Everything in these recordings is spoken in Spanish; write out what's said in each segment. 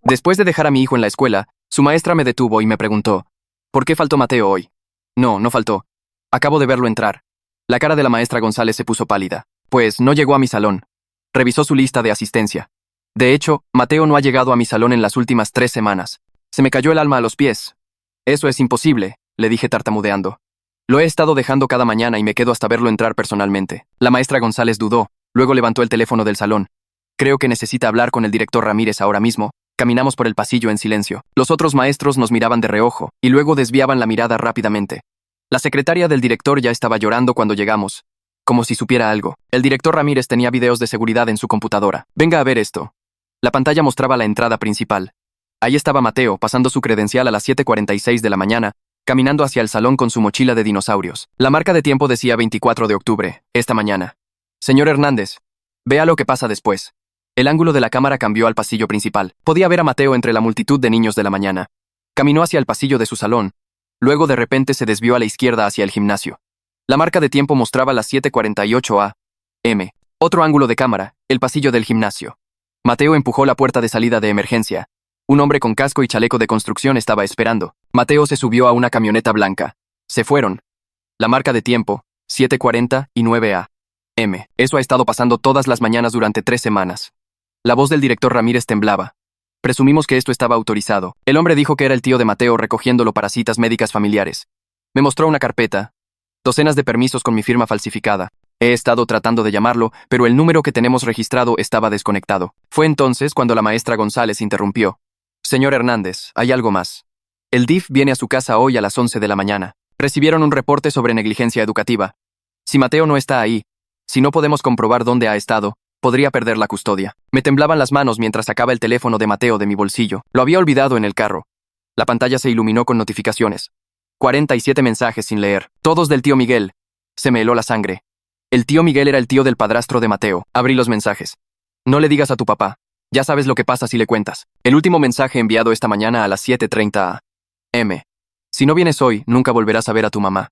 Después de dejar a mi hijo en la escuela, su maestra me detuvo y me preguntó, ¿por qué faltó Mateo hoy? No, no faltó. Acabo de verlo entrar. La cara de la maestra González se puso pálida, pues no llegó a mi salón. Revisó su lista de asistencia. De hecho, Mateo no ha llegado a mi salón en las últimas 3 semanas. Se me cayó el alma a los pies. Eso es imposible, le dije tartamudeando. Lo he estado dejando cada mañana y me quedo hasta verlo entrar personalmente. La maestra González dudó, luego levantó el teléfono del salón. Creo que necesita hablar con el director Ramírez ahora mismo. Caminamos por el pasillo en silencio. Los otros maestros nos miraban de reojo y luego desviaban la mirada rápidamente. La secretaria del director ya estaba llorando cuando llegamos, como si supiera algo. El director Ramírez tenía videos de seguridad en su computadora. Venga a ver esto. La pantalla mostraba la entrada principal. Ahí estaba Mateo, pasando su credencial a las 7:46 de la mañana, caminando hacia el salón con su mochila de dinosaurios. La marca de tiempo decía 24 de octubre, esta mañana. Señor Hernández, vea lo que pasa después. El ángulo de la cámara cambió al pasillo principal. Podía ver a Mateo entre la multitud de niños de la mañana. Caminó hacia el pasillo de su salón. Luego de repente se desvió a la izquierda hacia el gimnasio. La marca de tiempo mostraba las 7:48 a.m. Otro ángulo de cámara, el pasillo del gimnasio. Mateo empujó la puerta de salida de emergencia. Un hombre con casco y chaleco de construcción estaba esperando. Mateo se subió a una camioneta blanca. Se fueron. La marca de tiempo, 7:49 a.m. Eso ha estado pasando todas las mañanas durante 3 semanas. La voz del director Ramírez temblaba. Presumimos que esto estaba autorizado. El hombre dijo que era el tío de Mateo recogiéndolo para citas médicas familiares. Me mostró una carpeta. Docenas de permisos con mi firma falsificada. He estado tratando de llamarlo, pero el número que tenemos registrado estaba desconectado. Fue entonces cuando la maestra González interrumpió. Señor Hernández, hay algo más. El DIF viene a su casa hoy a las 11 de la mañana. Recibieron un reporte sobre negligencia educativa. Si Mateo no está ahí, si no podemos comprobar dónde ha estado, podría perder la custodia. Me temblaban las manos mientras sacaba el teléfono de Mateo de mi bolsillo. Lo había olvidado en el carro. La pantalla se iluminó con notificaciones. 47 mensajes sin leer. Todos del tío Miguel. Se me heló la sangre. El tío Miguel era el tío del padrastro de Mateo. Abrí los mensajes. No le digas a tu papá. Ya sabes lo que pasa si le cuentas. El último mensaje enviado esta mañana a las 7:30 a.m. Si no vienes hoy, nunca volverás a ver a tu mamá.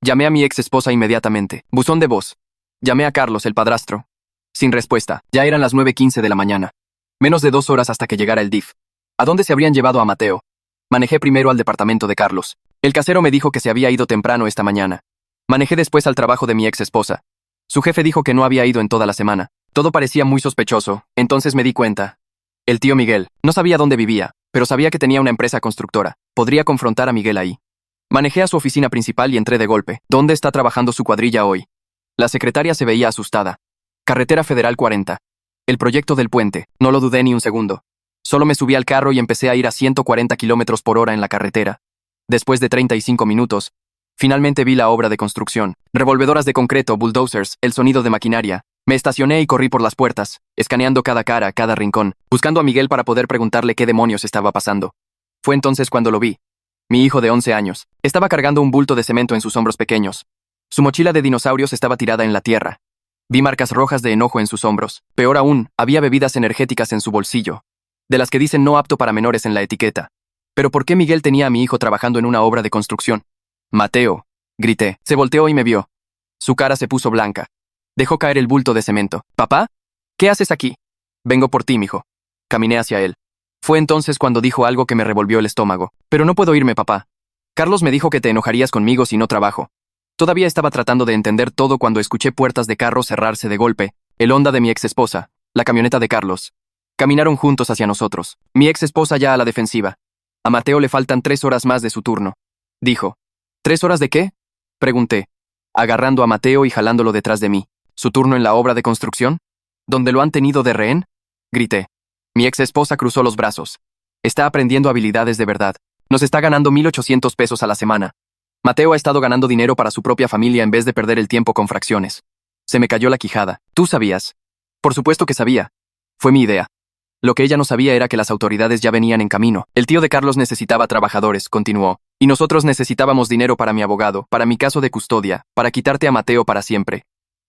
Llamé a mi ex esposa inmediatamente. Buzón de voz. Llamé a Carlos, el padrastro. Sin respuesta. Ya eran las 9:15 de la mañana. Menos de 2 horas hasta que llegara el DIF. ¿A dónde se habrían llevado a Mateo? Manejé primero al departamento de Carlos. El casero me dijo que se había ido temprano esta mañana. Manejé después al trabajo de mi ex esposa. Su jefe dijo que no había ido en toda la semana. Todo parecía muy sospechoso, entonces me di cuenta. El tío Miguel. No sabía dónde vivía, pero sabía que tenía una empresa constructora. Podría confrontar a Miguel ahí. Manejé a su oficina principal y entré de golpe. ¿Dónde está trabajando su cuadrilla hoy? La secretaria se veía asustada. Carretera Federal 40. El proyecto del puente. No lo dudé ni un segundo. Solo me subí al carro y empecé a ir a 140 kilómetros por hora en la carretera. Después de 35 minutos, finalmente vi la obra de construcción. Revolvedoras de concreto, bulldozers, el sonido de maquinaria. Me estacioné y corrí por las puertas, escaneando cada cara, cada rincón, buscando a Miguel para poder preguntarle qué demonios estaba pasando. Fue entonces cuando lo vi. Mi hijo de 11 años. Estaba cargando un bulto de cemento en sus hombros pequeños. Su mochila de dinosaurios estaba tirada en la tierra. Vi marcas rojas de enojo en sus hombros. Peor aún, había bebidas energéticas en su bolsillo, de las que dicen no apto para menores en la etiqueta. ¿Pero por qué Miguel tenía a mi hijo trabajando en una obra de construcción? Mateo, grité. Se volteó y me vio. Su cara se puso blanca. Dejó caer el bulto de cemento. ¿Papá? ¿Qué haces aquí? Vengo por ti, mijo. Caminé hacia él. Fue entonces cuando dijo algo que me revolvió el estómago. Pero no puedo irme, papá. Carlos me dijo que te enojarías conmigo si no trabajo. Todavía estaba tratando de entender todo cuando escuché puertas de carro cerrarse de golpe, el Honda de mi ex esposa, la camioneta de Carlos. Caminaron juntos hacia nosotros. Mi ex esposa ya a la defensiva. A Mateo le faltan 3 horas más de su turno. Dijo. ¿3 horas de qué? Pregunté, agarrando a Mateo y jalándolo detrás de mí. ¿Su turno en la obra de construcción? ¿Donde lo han tenido de rehén? Grité. Mi ex esposa cruzó los brazos. Está aprendiendo habilidades de verdad. Nos está ganando 1,800 pesos a la semana. Mateo ha estado ganando dinero para su propia familia en vez de perder el tiempo con fracciones. Se me cayó la quijada. ¿Tú sabías? Por supuesto que sabía. Fue mi idea. Lo que ella no sabía era que las autoridades ya venían en camino. El tío de Carlos necesitaba trabajadores, continuó. Y nosotros necesitábamos dinero para mi abogado, para mi caso de custodia, para quitarte a Mateo para siempre.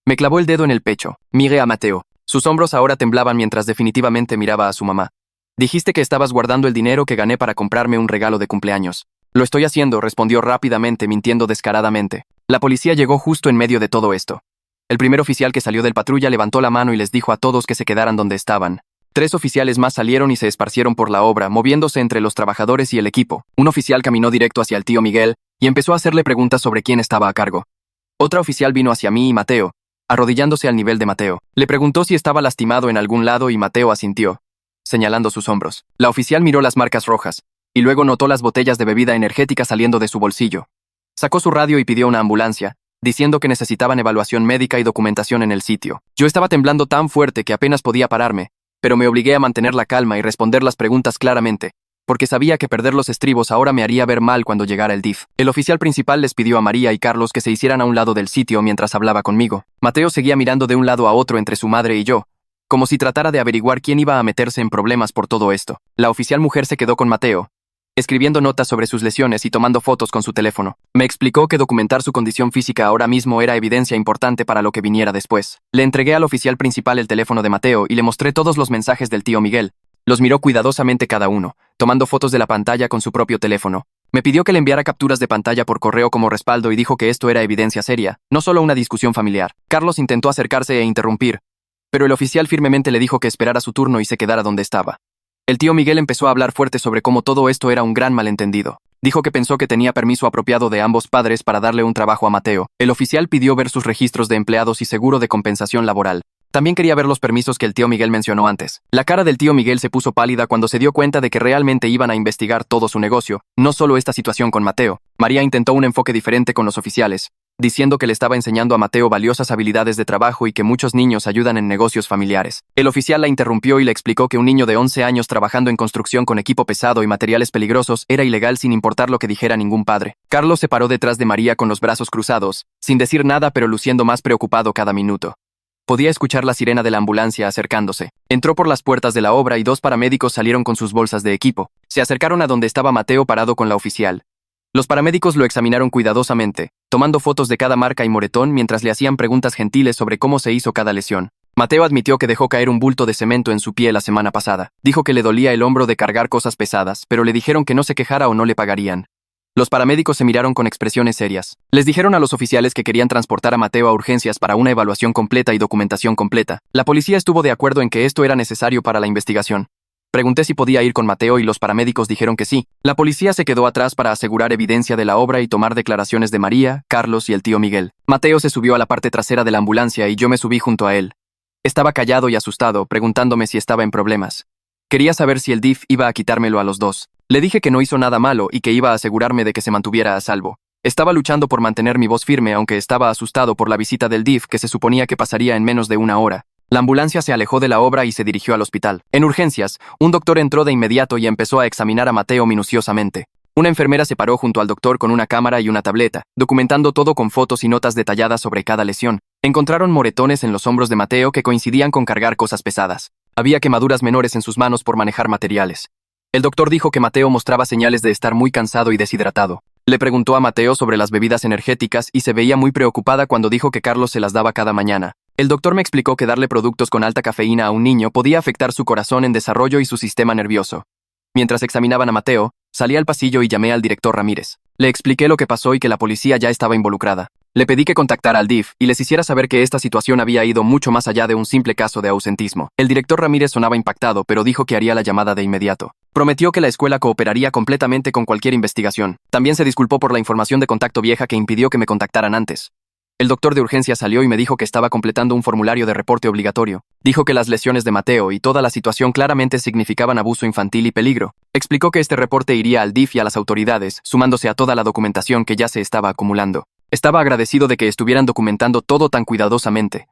Me clavó el dedo en el pecho. Miré a Mateo. Sus hombros ahora temblaban mientras definitivamente miraba a su mamá. Dijiste que estabas guardando el dinero que gané para comprarme un regalo de cumpleaños. Lo estoy haciendo, respondió rápidamente, mintiendo descaradamente. La policía llegó justo en medio de todo esto. El primer oficial que salió del patrulla levantó la mano y les dijo a todos que se quedaran donde estaban. 3 oficiales más salieron y se esparcieron por la obra, moviéndose entre los trabajadores y el equipo. Un oficial caminó directo hacia el tío Miguel y empezó a hacerle preguntas sobre quién estaba a cargo. Otra oficial vino hacia mí y Mateo, arrodillándose al nivel de Mateo. Le preguntó si estaba lastimado en algún lado y Mateo asintió, señalando sus hombros. La oficial miró las marcas rojas y luego notó las botellas de bebida energética saliendo de su bolsillo. Sacó su radio y pidió una ambulancia, diciendo que necesitaban evaluación médica y documentación en el sitio. Yo estaba temblando tan fuerte que apenas podía pararme, pero me obligué a mantener la calma y responder las preguntas claramente, porque sabía que perder los estribos ahora me haría ver mal cuando llegara el DIF. El oficial principal les pidió a María y Carlos que se hicieran a un lado del sitio mientras hablaba conmigo. Mateo seguía mirando de un lado a otro entre su madre y yo, como si tratara de averiguar quién iba a meterse en problemas por todo esto. La oficial mujer se quedó con Mateo, escribiendo notas sobre sus lesiones y tomando fotos con su teléfono. Me explicó que documentar su condición física ahora mismo era evidencia importante para lo que viniera después. Le entregué al oficial principal el teléfono de Mateo y le mostré todos los mensajes del tío Miguel. Los miró cuidadosamente cada uno, tomando fotos de la pantalla con su propio teléfono. Me pidió que le enviara capturas de pantalla por correo como respaldo y dijo que esto era evidencia seria, no solo una discusión familiar. Carlos intentó acercarse e interrumpir, pero el oficial firmemente le dijo que esperara su turno y se quedara donde estaba. El tío Miguel empezó a hablar fuerte sobre cómo todo esto era un gran malentendido. Dijo que pensó que tenía permiso apropiado de ambos padres para darle un trabajo a Mateo. El oficial pidió ver sus registros de empleados y seguro de compensación laboral. También quería ver los permisos que el tío Miguel mencionó antes. La cara del tío Miguel se puso pálida cuando se dio cuenta de que realmente iban a investigar todo su negocio, no solo esta situación con Mateo. María intentó un enfoque diferente con los oficiales, diciendo que le estaba enseñando a Mateo valiosas habilidades de trabajo y que muchos niños ayudan en negocios familiares. El oficial la interrumpió y le explicó que un niño de 11 años trabajando en construcción con equipo pesado y materiales peligrosos era ilegal sin importar lo que dijera ningún padre. Carlos se paró detrás de María con los brazos cruzados, sin decir nada pero luciendo más preocupado cada minuto. Podía escuchar la sirena de la ambulancia acercándose. Entró por las puertas de la obra y 2 paramédicos salieron con sus bolsas de equipo. Se acercaron a donde estaba Mateo parado con la oficial. Los paramédicos lo examinaron cuidadosamente, tomando fotos de cada marca y moretón mientras le hacían preguntas gentiles sobre cómo se hizo cada lesión. Mateo admitió que dejó caer un bulto de cemento en su pie la semana pasada. Dijo que le dolía el hombro de cargar cosas pesadas, pero le dijeron que no se quejara o no le pagarían. Los paramédicos se miraron con expresiones serias. Les dijeron a los oficiales que querían transportar a Mateo a urgencias para una evaluación completa y documentación completa. La policía estuvo de acuerdo en que esto era necesario para la investigación. Pregunté si podía ir con Mateo y los paramédicos dijeron que sí. La policía se quedó atrás para asegurar evidencia de la obra y tomar declaraciones de María, Carlos y el tío Miguel. Mateo se subió a la parte trasera de la ambulancia y yo me subí junto a él. Estaba callado y asustado, preguntándome si estaba en problemas. Quería saber si el DIF iba a quitármelo a los dos. Le dije que no hizo nada malo y que iba a asegurarme de que se mantuviera a salvo. Estaba luchando por mantener mi voz firme aunque estaba asustado por la visita del DIF que se suponía que pasaría en menos de una hora. La ambulancia se alejó de la obra y se dirigió al hospital. En urgencias, un doctor entró de inmediato y empezó a examinar a Mateo minuciosamente. Una enfermera se paró junto al doctor con una cámara y una tableta, documentando todo con fotos y notas detalladas sobre cada lesión. Encontraron moretones en los hombros de Mateo que coincidían con cargar cosas pesadas. Había quemaduras menores en sus manos por manejar materiales. El doctor dijo que Mateo mostraba señales de estar muy cansado y deshidratado. Le preguntó a Mateo sobre las bebidas energéticas y se veía muy preocupada cuando dijo que Carlos se las daba cada mañana. El doctor me explicó que darle productos con alta cafeína a un niño podía afectar su corazón en desarrollo y su sistema nervioso. Mientras examinaban a Mateo, salí al pasillo y llamé al director Ramírez. Le expliqué lo que pasó y que la policía ya estaba involucrada. Le pedí que contactara al DIF y les hiciera saber que esta situación había ido mucho más allá de un simple caso de ausentismo. El director Ramírez sonaba impactado, pero dijo que haría la llamada de inmediato. Prometió que la escuela cooperaría completamente con cualquier investigación. También se disculpó por la información de contacto vieja que impidió que me contactaran antes. El doctor de urgencia salió y me dijo que estaba completando un formulario de reporte obligatorio. Dijo que las lesiones de Mateo y toda la situación claramente significaban abuso infantil y peligro. Explicó que este reporte iría al DIF y a las autoridades, sumándose a toda la documentación que ya se estaba acumulando. Estaba agradecido de que estuvieran documentando todo tan cuidadosamente.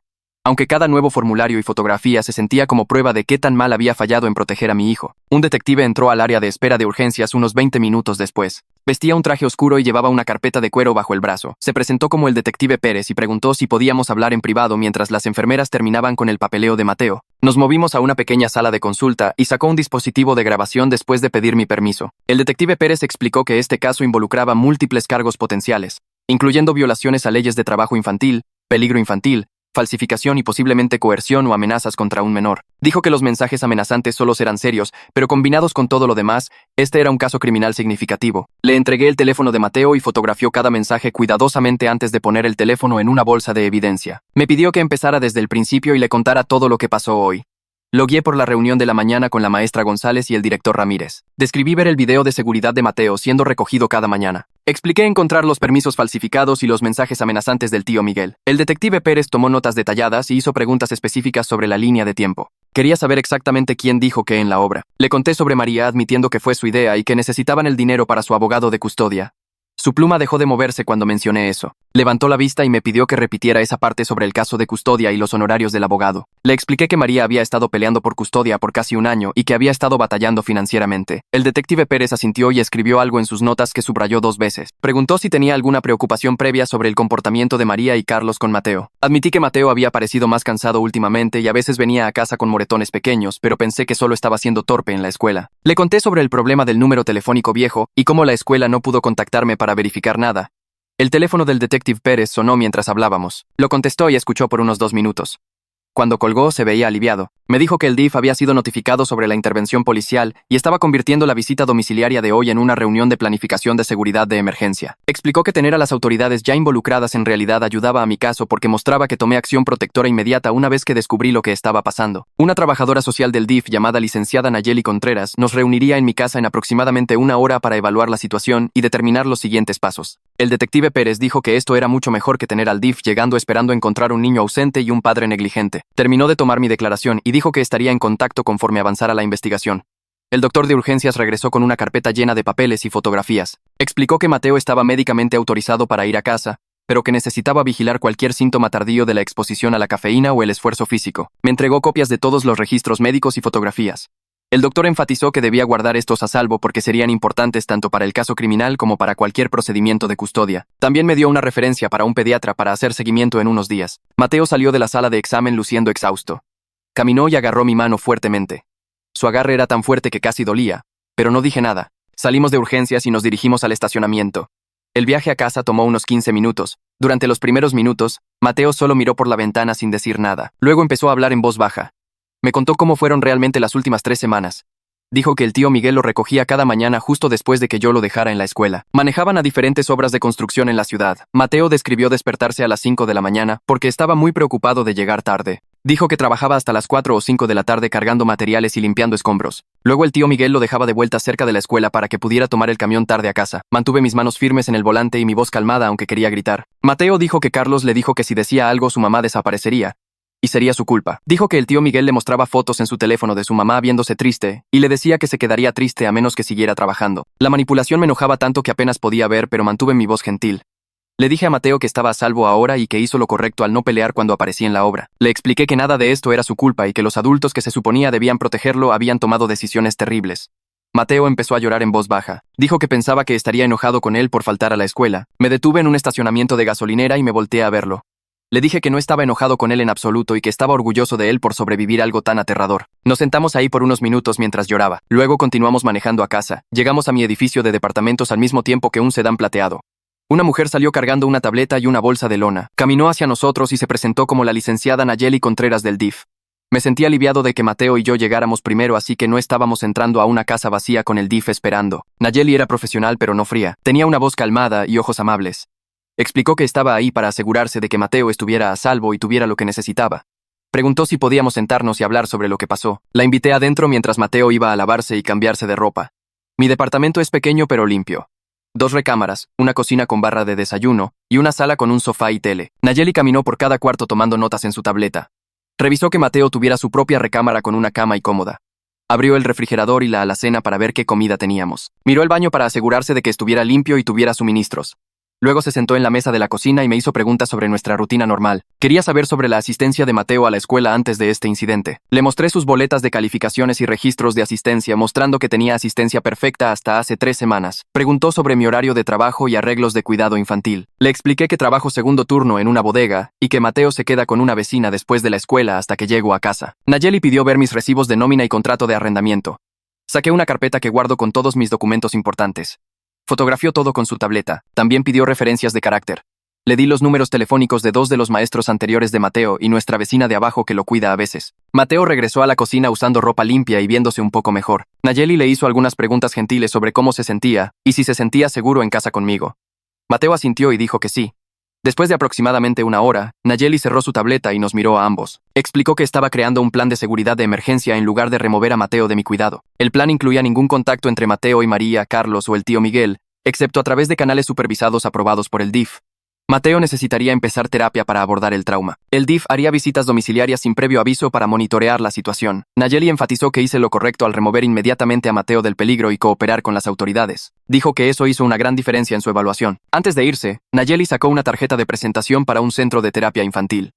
Aunque cada nuevo formulario y fotografía se sentía como prueba de qué tan mal había fallado en proteger a mi hijo. Un detective entró al área de espera de urgencias unos 20 minutos después. Vestía un traje oscuro y llevaba una carpeta de cuero bajo el brazo. Se presentó como el detective Pérez y preguntó si podíamos hablar en privado mientras las enfermeras terminaban con el papeleo de Mateo. Nos movimos a una pequeña sala de consulta y sacó un dispositivo de grabación después de pedir mi permiso. El detective Pérez explicó que este caso involucraba múltiples cargos potenciales, incluyendo violaciones a leyes de trabajo infantil, peligro infantil, falsificación y posiblemente coerción o amenazas contra un menor. Dijo que los mensajes amenazantes solo eran serios, pero combinados con todo lo demás, este era un caso criminal significativo. Le entregué el teléfono de Mateo y fotografió cada mensaje cuidadosamente antes de poner el teléfono en una bolsa de evidencia. Me pidió que empezara desde el principio y le contara todo lo que pasó hoy. Lo guié por la reunión de la mañana con la maestra González y el director Ramírez. Describí ver el video de seguridad de Mateo siendo recogido cada mañana. Expliqué encontrar los permisos falsificados y los mensajes amenazantes del tío Miguel. El detective Pérez tomó notas detalladas y hizo preguntas específicas sobre la línea de tiempo. Quería saber exactamente quién dijo qué en la obra. Le conté sobre María admitiendo que fue su idea y que necesitaban el dinero para su abogado de custodia. Su pluma dejó de moverse cuando mencioné eso. Levantó la vista y me pidió que repitiera esa parte sobre el caso de custodia y los honorarios del abogado. Le expliqué que María había estado peleando por custodia por casi un año y que había estado batallando financieramente. El detective Pérez asintió y escribió algo en sus notas que subrayó 2 veces. Preguntó si tenía alguna preocupación previa sobre el comportamiento de María y Carlos con Mateo. Admití que Mateo había parecido más cansado últimamente y a veces venía a casa con moretones pequeños, pero pensé que solo estaba siendo torpe en la escuela. Le conté sobre el problema del número telefónico viejo y cómo la escuela no pudo contactarme para verificar nada. El teléfono del detective Pérez sonó mientras hablábamos. Lo contestó y escuchó por unos 2 minutos. Cuando colgó, se veía aliviado. Me dijo que el DIF había sido notificado sobre la intervención policial y estaba convirtiendo la visita domiciliaria de hoy en una reunión de planificación de seguridad de emergencia. Explicó que tener a las autoridades ya involucradas en realidad ayudaba a mi caso porque mostraba que tomé acción protectora inmediata una vez que descubrí lo que estaba pasando. Una trabajadora social del DIF llamada licenciada Nayeli Contreras nos reuniría en mi casa en aproximadamente 1 hora para evaluar la situación y determinar los siguientes pasos. El detective Pérez dijo que esto era mucho mejor que tener al DIF llegando esperando encontrar un niño ausente y un padre negligente. Terminó de tomar mi declaración y dijo que estaría en contacto conforme avanzara la investigación. El doctor de urgencias regresó con una carpeta llena de papeles y fotografías. Explicó que Mateo estaba médicamente autorizado para ir a casa, pero que necesitaba vigilar cualquier síntoma tardío de la exposición a la cafeína o el esfuerzo físico. Me entregó copias de todos los registros médicos y fotografías. El doctor enfatizó que debía guardar estos a salvo porque serían importantes tanto para el caso criminal como para cualquier procedimiento de custodia. También me dio una referencia para un pediatra para hacer seguimiento en unos días. Mateo salió de la sala de examen luciendo exhausto. Caminó y agarró mi mano fuertemente. Su agarre era tan fuerte que casi dolía, pero no dije nada. Salimos de urgencias y nos dirigimos al estacionamiento. El viaje a casa tomó unos 15 minutos. Durante los primeros minutos, Mateo solo miró por la ventana sin decir nada. Luego empezó a hablar en voz baja. Me contó cómo fueron realmente las últimas 3 semanas. Dijo que el tío Miguel lo recogía cada mañana justo después de que yo lo dejara en la escuela. Manejaban a diferentes obras de construcción en la ciudad. Mateo describió despertarse a las 5 de la mañana porque estaba muy preocupado de llegar tarde. Dijo que trabajaba hasta las 4 o 5 de la tarde cargando materiales y limpiando escombros. Luego el tío Miguel lo dejaba de vuelta cerca de la escuela para que pudiera tomar el camión tarde a casa. Mantuve mis manos firmes en el volante y mi voz calmada aunque quería gritar. Mateo dijo que Carlos le dijo que si decía algo su mamá desaparecería. Y sería su culpa. Dijo que el tío Miguel le mostraba fotos en su teléfono de su mamá viéndose triste, y le decía que se quedaría triste a menos que siguiera trabajando. La manipulación me enojaba tanto que apenas podía ver, pero mantuve mi voz gentil. Le dije a Mateo que estaba a salvo ahora y que hizo lo correcto al no pelear cuando aparecí en la obra. Le expliqué que nada de esto era su culpa y que los adultos que se suponía debían protegerlo habían tomado decisiones terribles. Mateo empezó a llorar en voz baja. Dijo que pensaba que estaría enojado con él por faltar a la escuela. Me detuve en un estacionamiento de gasolinera y me volteé a verlo. Le dije que no estaba enojado con él en absoluto y que estaba orgulloso de él por sobrevivir algo tan aterrador. Nos sentamos ahí por unos minutos mientras lloraba. Luego continuamos manejando a casa. Llegamos a mi edificio de departamentos al mismo tiempo que un sedán plateado. Una mujer salió cargando una tableta y una bolsa de lona. Caminó hacia nosotros y se presentó como la licenciada Nayeli Contreras del DIF. Me sentí aliviado de que Mateo y yo llegáramos primero, así que no estábamos entrando a una casa vacía con el DIF esperando. Nayeli era profesional pero no fría. Tenía una voz calmada y ojos amables. Explicó que estaba ahí para asegurarse de que Mateo estuviera a salvo y tuviera lo que necesitaba. Preguntó si podíamos sentarnos y hablar sobre lo que pasó. La invité adentro mientras Mateo iba a lavarse y cambiarse de ropa. Mi departamento es pequeño pero limpio. 2 recámaras, una cocina con barra de desayuno y una sala con un sofá y tele. Nayeli caminó por cada cuarto tomando notas en su tableta. Revisó que Mateo tuviera su propia recámara con una cama y cómoda. Abrió el refrigerador y la alacena para ver qué comida teníamos. Miró el baño para asegurarse de que estuviera limpio y tuviera suministros. Luego se sentó en la mesa de la cocina y me hizo preguntas sobre nuestra rutina normal. Quería saber sobre la asistencia de Mateo a la escuela antes de este incidente. Le mostré sus boletas de calificaciones y registros de asistencia, mostrando que tenía asistencia perfecta hasta hace 3 semanas. Preguntó sobre mi horario de trabajo y arreglos de cuidado infantil. Le expliqué que trabajo segundo turno en una bodega y que Mateo se queda con una vecina después de la escuela hasta que llego a casa. Nayeli pidió ver mis recibos de nómina y contrato de arrendamiento. Saqué una carpeta que guardo con todos mis documentos importantes. Fotografió todo con su tableta. También pidió referencias de carácter. Le di los números telefónicos de 2 de los maestros anteriores de Mateo y nuestra vecina de abajo que lo cuida a veces. Mateo regresó a la cocina usando ropa limpia y viéndose un poco mejor. Nayeli le hizo algunas preguntas gentiles sobre cómo se sentía y si se sentía seguro en casa conmigo. Mateo asintió y dijo que sí. Después de aproximadamente una hora, Nayeli cerró su tableta y nos miró a ambos. Explicó que estaba creando un plan de seguridad de emergencia en lugar de remover a Mateo de mi cuidado. El plan incluía ningún contacto entre Mateo y María, Carlos o el tío Miguel, excepto a través de canales supervisados aprobados por el DIF. Mateo necesitaría empezar terapia para abordar el trauma. El DIF haría visitas domiciliarias sin previo aviso para monitorear la situación. Nayeli enfatizó que hice lo correcto al remover inmediatamente a Mateo del peligro y cooperar con las autoridades. Dijo que eso hizo una gran diferencia en su evaluación. Antes de irse, Nayeli sacó una tarjeta de presentación para un centro de terapia infantil.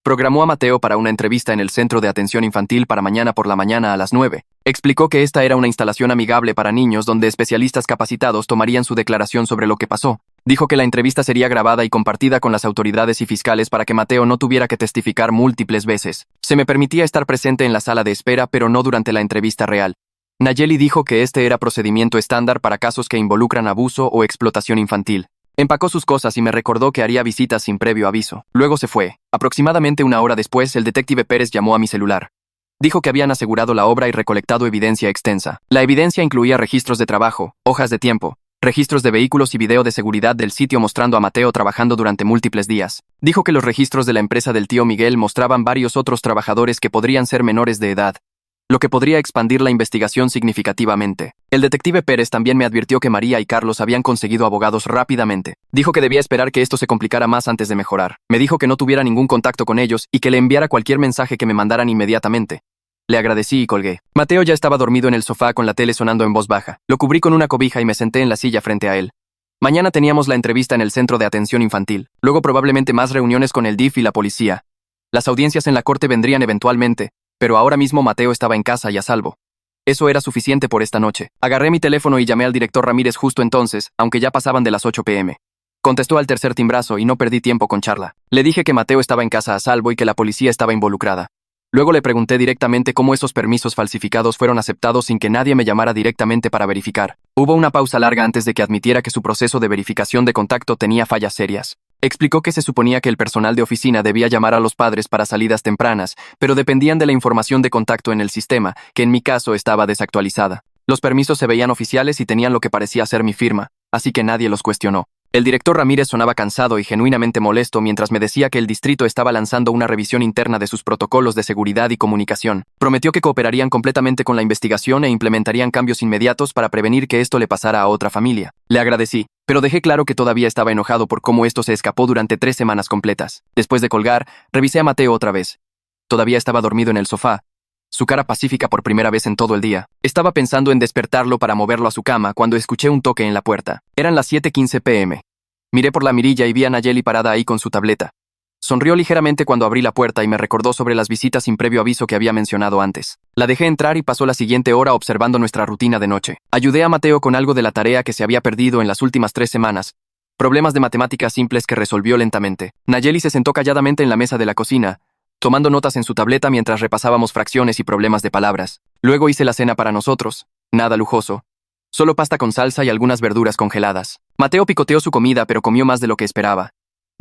Programó a Mateo para una entrevista en el Centro de Atención Infantil para mañana por la mañana a las 9. Explicó que esta era una instalación amigable para niños donde especialistas capacitados tomarían su declaración sobre lo que pasó. Dijo que la entrevista sería grabada y compartida con las autoridades y fiscales para que Mateo no tuviera que testificar múltiples veces. Se me permitía estar presente en la sala de espera, pero no durante la entrevista real. Nayeli dijo que este era procedimiento estándar para casos que involucran abuso o explotación infantil. Empacó sus cosas y me recordó que haría visitas sin previo aviso. Luego se fue. Aproximadamente una hora después, el detective Pérez llamó a mi celular. Dijo que habían asegurado la obra y recolectado evidencia extensa. La evidencia incluía registros de trabajo, hojas de tiempo, registros de vehículos y video de seguridad del sitio mostrando a Mateo trabajando durante múltiples días. Dijo que los registros de la empresa del tío Miguel mostraban varios otros trabajadores que podrían ser menores de edad, lo que podría expandir la investigación significativamente. El detective Pérez también me advirtió que María y Carlos habían conseguido abogados rápidamente. Dijo que debía esperar que esto se complicara más antes de mejorar. Me dijo que no tuviera ningún contacto con ellos y que le enviara cualquier mensaje que me mandaran inmediatamente. Le agradecí y colgué. Mateo ya estaba dormido en el sofá con la tele sonando en voz baja. Lo cubrí con una cobija y me senté en la silla frente a él. Mañana teníamos la entrevista en el Centro de Atención Infantil. Luego probablemente más reuniones con el DIF y la policía. Las audiencias en la corte vendrían eventualmente, pero ahora mismo Mateo estaba en casa y a salvo. Eso era suficiente por esta noche. Agarré mi teléfono y llamé al director Ramírez justo entonces, aunque ya pasaban de las 8 p.m. Contestó al tercer timbrazo y no perdí tiempo con charla. Le dije que Mateo estaba en casa a salvo y que la policía estaba involucrada. Luego le pregunté directamente cómo esos permisos falsificados fueron aceptados sin que nadie me llamara directamente para verificar. Hubo una pausa larga antes de que admitiera que su proceso de verificación de contacto tenía fallas serias. Explicó que se suponía que el personal de oficina debía llamar a los padres para salidas tempranas, pero dependían de la información de contacto en el sistema, que en mi caso estaba desactualizada. Los permisos se veían oficiales y tenían lo que parecía ser mi firma, así que nadie los cuestionó. El director Ramírez sonaba cansado y genuinamente molesto mientras me decía que el distrito estaba lanzando una revisión interna de sus protocolos de seguridad y comunicación. Prometió que cooperarían completamente con la investigación e implementarían cambios inmediatos para prevenir que esto le pasara a otra familia. Le agradecí, pero dejé claro que todavía estaba enojado por cómo esto se escapó durante 3 semanas completas. Después de colgar, revisé a Mateo otra vez. Todavía estaba dormido en el sofá, su cara pacífica por primera vez en todo el día. Estaba pensando en despertarlo para moverlo a su cama cuando escuché un toque en la puerta. Eran las 7:15 p.m. Miré por la mirilla y vi a Nayeli parada ahí con su tableta. Sonrió ligeramente cuando abrí la puerta y me recordó sobre las visitas sin previo aviso que había mencionado antes. La dejé entrar y pasó la siguiente hora observando nuestra rutina de noche. Ayudé a Mateo con algo de la tarea que se había perdido en las últimas 3 semanas. Problemas de matemáticas simples que resolvió lentamente. Nayeli se sentó calladamente en la mesa de la cocina, tomando notas en su tableta mientras repasábamos fracciones y problemas de palabras. Luego hice la cena para nosotros. Nada lujoso. Solo pasta con salsa y algunas verduras congeladas. Mateo picoteó su comida pero comió más de lo que esperaba.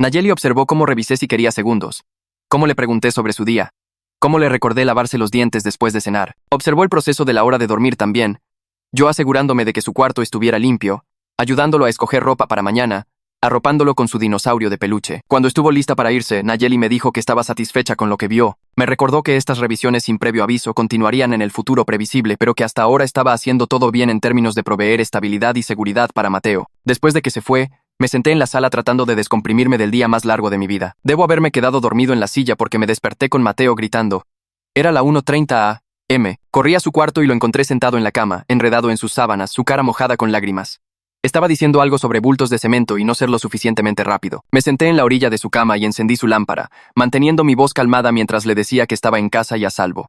Nayeli observó cómo revisé si quería segundos. Cómo le pregunté sobre su día. Cómo le recordé lavarse los dientes después de cenar. Observó el proceso de la hora de dormir también. Yo asegurándome de que su cuarto estuviera limpio, ayudándolo a escoger ropa para mañana, arropándolo con su dinosaurio de peluche. Cuando estuvo lista para irse, Nayeli me dijo que estaba satisfecha con lo que vio. Me recordó que estas revisiones sin previo aviso continuarían en el futuro previsible, pero que hasta ahora estaba haciendo todo bien en términos de proveer estabilidad y seguridad para Mateo. Después de que se fue, me senté en la sala tratando de descomprimirme del día más largo de mi vida. Debo haberme quedado dormido en la silla porque me desperté con Mateo gritando. Era la 1:30 a.m. Corrí a su cuarto y lo encontré sentado en la cama, enredado en sus sábanas, su cara mojada con lágrimas. Estaba diciendo algo sobre bultos de cemento y no ser lo suficientemente rápido. Me senté en la orilla de su cama y encendí su lámpara, manteniendo mi voz calmada mientras le decía que estaba en casa y a salvo.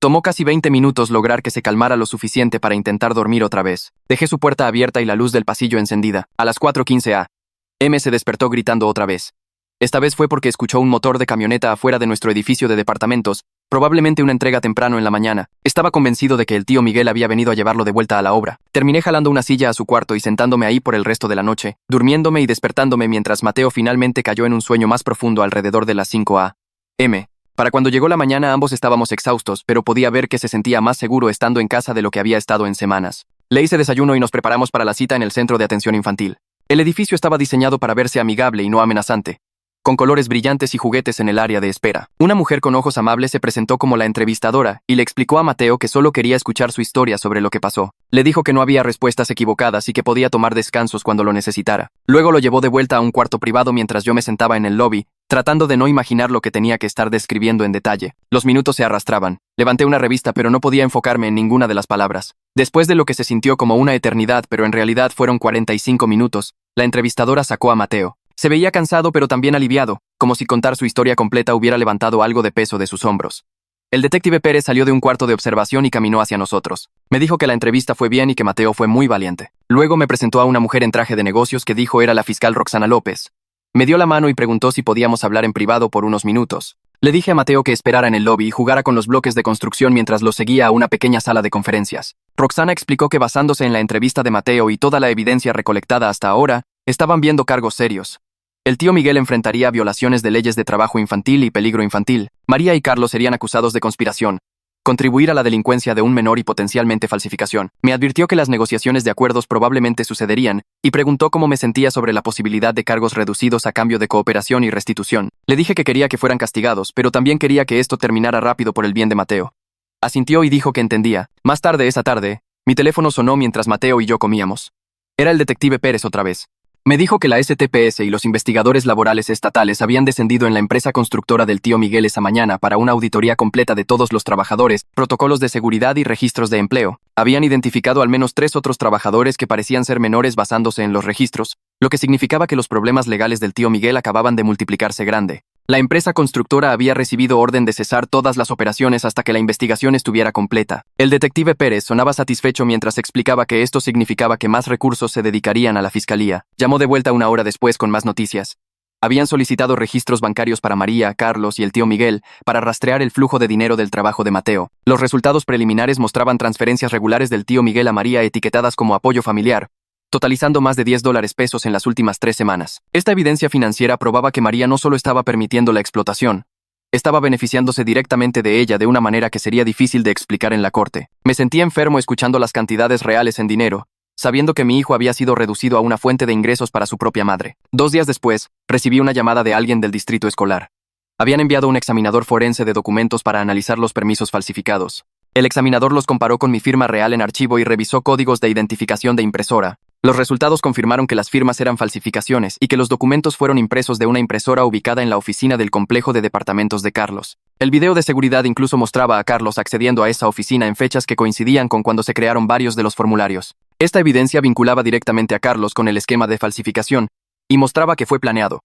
Tomó casi 20 minutos lograr que se calmara lo suficiente para intentar dormir otra vez. Dejé su puerta abierta y la luz del pasillo encendida. A las 4:15 a.m. se despertó gritando otra vez. Esta vez fue porque escuchó un motor de camioneta afuera de nuestro edificio de departamentos, probablemente una entrega temprano en la mañana. Estaba convencido de que el tío Miguel había venido a llevarlo de vuelta a la obra. Terminé jalando una silla a su cuarto y sentándome ahí por el resto de la noche, durmiéndome y despertándome mientras Mateo finalmente cayó en un sueño más profundo alrededor de las 5 a.m. Para cuando llegó la mañana ambos estábamos exhaustos, pero podía ver que se sentía más seguro estando en casa de lo que había estado en semanas. Le hice desayuno y nos preparamos para la cita en el Centro de Atención Infantil. El edificio estaba diseñado para verse amigable y no amenazante. con colores brillantes y juguetes en el área de espera. Una mujer con ojos amables se presentó como la entrevistadora y le explicó a Mateo que solo quería escuchar su historia sobre lo que pasó. Le dijo que no había respuestas equivocadas y que podía tomar descansos cuando lo necesitara. Luego lo llevó de vuelta a un cuarto privado mientras yo me sentaba en el lobby, tratando de no imaginar lo que tenía que estar describiendo en detalle. Los minutos se arrastraban. Levanté una revista pero no podía enfocarme en ninguna de las palabras. Después de lo que se sintió como una eternidad, pero en realidad fueron 45 minutos, la entrevistadora sacó a Mateo. Se veía cansado pero también aliviado, como si contar su historia completa hubiera levantado algo de peso de sus hombros. El detective Pérez salió de un cuarto de observación y caminó hacia nosotros. Me dijo que la entrevista fue bien y que Mateo fue muy valiente. Luego me presentó a una mujer en traje de negocios que dijo era la fiscal Roxana López. Me dio la mano y preguntó si podíamos hablar en privado por unos minutos. Le dije a Mateo que esperara en el lobby y jugara con los bloques de construcción mientras lo seguía a una pequeña sala de conferencias. Roxana explicó que basándose en la entrevista de Mateo y toda la evidencia recolectada hasta ahora, estaban viendo cargos serios. El tío Miguel enfrentaría violaciones de leyes de trabajo infantil y peligro infantil. María y Carlos serían acusados de conspiración, contribuir a la delincuencia de un menor y potencialmente falsificación. Me advirtió que las negociaciones de acuerdos probablemente sucederían y preguntó cómo me sentía sobre la posibilidad de cargos reducidos a cambio de cooperación y restitución. Le dije que quería que fueran castigados, pero también quería que esto terminara rápido por el bien de Mateo. Asintió y dijo que entendía. Más tarde esa tarde, mi teléfono sonó mientras Mateo y yo comíamos. Era el detective Pérez otra vez. Me dijo que la STPS y los investigadores laborales estatales habían descendido en la empresa constructora del tío Miguel esa mañana para una auditoría completa de todos los trabajadores, protocolos de seguridad y registros de empleo. Habían identificado al menos 3 otros trabajadores que parecían ser menores basándose en los registros, lo que significaba que los problemas legales del tío Miguel acababan de multiplicarse grande. La empresa constructora había recibido orden de cesar todas las operaciones hasta que la investigación estuviera completa. El detective Pérez sonaba satisfecho mientras explicaba que esto significaba que más recursos se dedicarían a la fiscalía. Llamó de vuelta una hora después con más noticias. Habían solicitado registros bancarios para María, Carlos y el tío Miguel para rastrear el flujo de dinero del trabajo de Mateo. Los resultados preliminares mostraban transferencias regulares del tío Miguel a María etiquetadas como apoyo familiar, totalizando más de $10 en las últimas 3 semanas. Esta evidencia financiera probaba que María no solo estaba permitiendo la explotación, estaba beneficiándose directamente de ella de una manera que sería difícil de explicar en la corte. Me sentía enfermo escuchando las cantidades reales en dinero, sabiendo que mi hijo había sido reducido a una fuente de ingresos para su propia madre. 2 días después, recibí una llamada de alguien del distrito escolar. Habían enviado un examinador forense de documentos para analizar los permisos falsificados. El examinador los comparó con mi firma real en archivo y revisó códigos de identificación de impresora. Los resultados confirmaron que las firmas eran falsificaciones y que los documentos fueron impresos de una impresora ubicada en la oficina del complejo de departamentos de Carlos. El video de seguridad incluso mostraba a Carlos accediendo a esa oficina en fechas que coincidían con cuando se crearon varios de los formularios. Esta evidencia vinculaba directamente a Carlos con el esquema de falsificación y mostraba que fue planeado.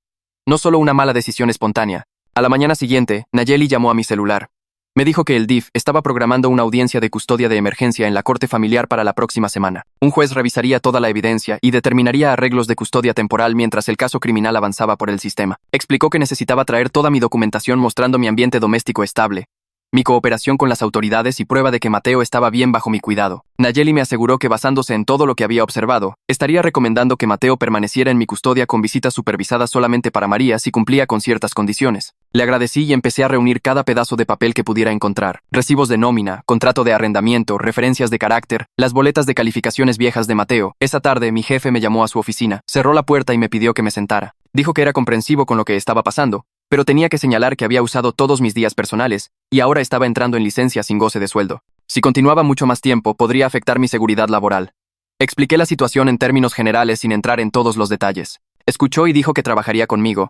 No solo una mala decisión espontánea. A la mañana siguiente, Nayeli llamó a mi celular. Me dijo que el DIF estaba programando una audiencia de custodia de emergencia en la corte familiar para la próxima semana. Un juez revisaría toda la evidencia y determinaría arreglos de custodia temporal mientras el caso criminal avanzaba por el sistema. Explicó que necesitaba traer toda mi documentación mostrando mi ambiente doméstico estable, mi cooperación con las autoridades y prueba de que Mateo estaba bien bajo mi cuidado. Nayeli me aseguró que basándose en todo lo que había observado, estaría recomendando que Mateo permaneciera en mi custodia con visitas supervisadas solamente para María si cumplía con ciertas condiciones. Le agradecí y empecé a reunir cada pedazo de papel que pudiera encontrar. Recibos de nómina, contrato de arrendamiento, referencias de carácter, las boletas de calificaciones viejas de Mateo. Esa tarde mi jefe me llamó a su oficina, cerró la puerta y me pidió que me sentara. Dijo que era comprensivo con lo que estaba pasando, pero tenía que señalar que había usado todos mis días personales y ahora estaba entrando en licencia sin goce de sueldo. Si continuaba mucho más tiempo, podría afectar mi seguridad laboral. Expliqué la situación en términos generales sin entrar en todos los detalles. Escuchó y dijo que trabajaría conmigo,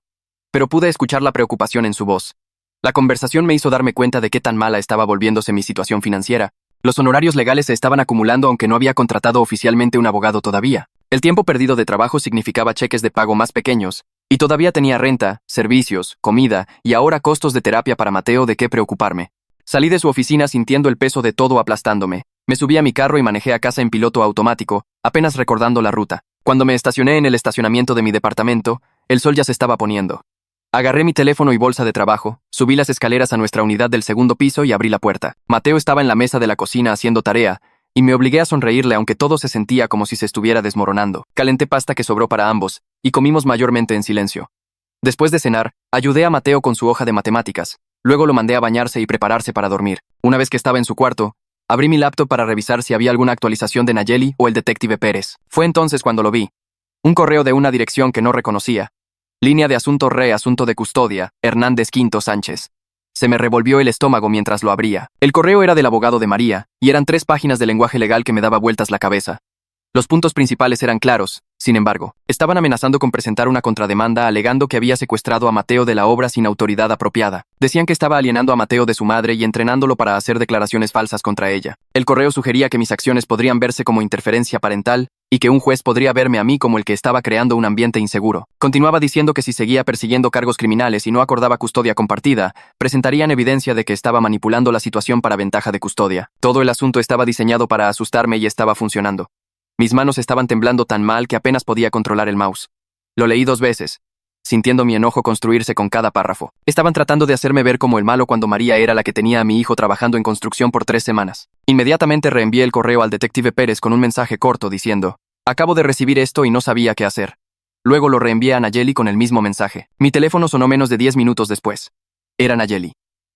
pero pude escuchar la preocupación en su voz. La conversación me hizo darme cuenta de qué tan mala estaba volviéndose mi situación financiera. Los honorarios legales se estaban acumulando aunque no había contratado oficialmente un abogado todavía. El tiempo perdido de trabajo significaba cheques de pago más pequeños, y todavía tenía renta, servicios, comida y ahora costos de terapia para Mateo de qué preocuparme. Salí de su oficina sintiendo el peso de todo aplastándome. Me subí a mi carro y manejé a casa en piloto automático, apenas recordando la ruta. Cuando me estacioné en el estacionamiento de mi departamento, el sol ya se estaba poniendo. Agarré mi teléfono y bolsa de trabajo, subí las escaleras a nuestra unidad del segundo piso y abrí la puerta. Mateo estaba en la mesa de la cocina haciendo tarea, y me obligué a sonreírle aunque todo se sentía como si se estuviera desmoronando. Calenté pasta que sobró para ambos, y comimos mayormente en silencio. Después de cenar, ayudé a Mateo con su hoja de matemáticas. Luego lo mandé a bañarse y prepararse para dormir. Una vez que estaba en su cuarto, abrí mi laptop para revisar si había alguna actualización de Nayeli o el detective Pérez. Fue entonces cuando lo vi. Un correo de una dirección que no reconocía. Línea de asunto asunto de custodia, Hernández Quinto Sánchez. Se me revolvió el estómago mientras lo abría. El correo era del abogado de María, y eran 3 páginas de lenguaje legal que me daba vueltas la cabeza. Los puntos principales eran claros, sin embargo, estaban amenazando con presentar una contrademanda alegando que había secuestrado a Mateo de la obra sin autoridad apropiada. Decían que estaba alienando a Mateo de su madre y entrenándolo para hacer declaraciones falsas contra ella. El correo sugería que mis acciones podrían verse como interferencia parental y que un juez podría verme a mí como el que estaba creando un ambiente inseguro. Continuaba diciendo que si seguía persiguiendo cargos criminales y no acordaba custodia compartida, presentarían evidencia de que estaba manipulando la situación para ventaja de custodia. Todo el asunto estaba diseñado para asustarme y estaba funcionando. Mis manos estaban temblando tan mal que apenas podía controlar el mouse. Lo leí 2 veces, sintiendo mi enojo construirse con cada párrafo. Estaban tratando de hacerme ver como el malo cuando María era la que tenía a mi hijo trabajando en construcción por 3 semanas. Inmediatamente reenvié el correo al detective Pérez con un mensaje corto diciendo: acabo de recibir esto y no sabía qué hacer. Luego lo reenvié a Nayeli con el mismo mensaje. Mi teléfono sonó menos de 10 minutos después. Era Nayeli.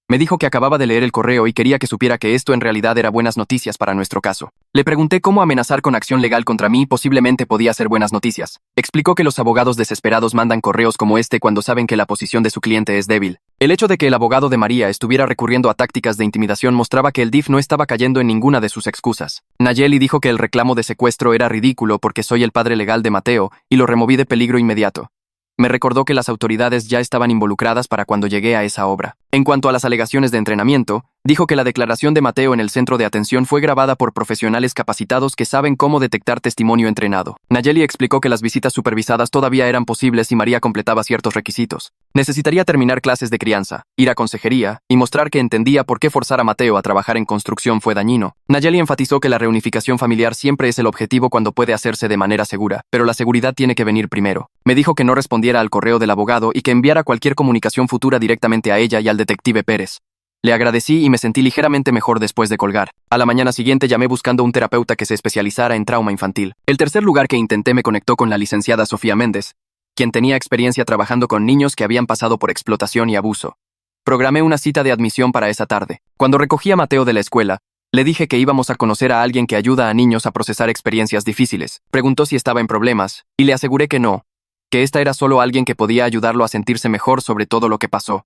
Me dijo que acababa de leer el correo y quería que supiera que esto en realidad era buenas noticias para nuestro caso. Le pregunté cómo amenazar con acción legal contra mí posiblemente podía ser buenas noticias. Explicó que los abogados desesperados mandan correos como este cuando saben que la posición de su cliente es débil. El hecho de que el abogado de María estuviera recurriendo a tácticas de intimidación mostraba que el DIF no estaba cayendo en ninguna de sus excusas. Nayeli dijo que el reclamo de secuestro era ridículo porque soy el padre legal de Mateo y lo removí de peligro inmediato. Me recordó que las autoridades ya estaban involucradas para cuando llegué a esa obra. En cuanto a las alegaciones de entrenamiento, dijo que la declaración de Mateo en el centro de atención fue grabada por profesionales capacitados que saben cómo detectar testimonio entrenado. Nayeli explicó que las visitas supervisadas todavía eran posibles si María completaba ciertos requisitos. Necesitaría terminar clases de crianza, ir a consejería y mostrar que entendía por qué forzar a Mateo a trabajar en construcción fue dañino. Nayeli enfatizó que la reunificación familiar siempre es el objetivo cuando puede hacerse de manera segura, pero la seguridad tiene que venir primero. Me dijo que no respondiera al correo del abogado y que enviara cualquier comunicación futura directamente a ella y al detective Pérez. Le agradecí y me sentí ligeramente mejor después de colgar. A la mañana siguiente llamé buscando un terapeuta que se especializara en trauma infantil. El tercer lugar que intenté me conectó con la licenciada Sofía Méndez, quien tenía experiencia trabajando con niños que habían pasado por explotación y abuso. Programé una cita de admisión para esa tarde. Cuando recogí a Mateo de la escuela, le dije que íbamos a conocer a alguien que ayuda a niños a procesar experiencias difíciles. Preguntó si estaba en problemas, y le aseguré que no, que esta era solo alguien que podía ayudarlo a sentirse mejor sobre todo lo que pasó.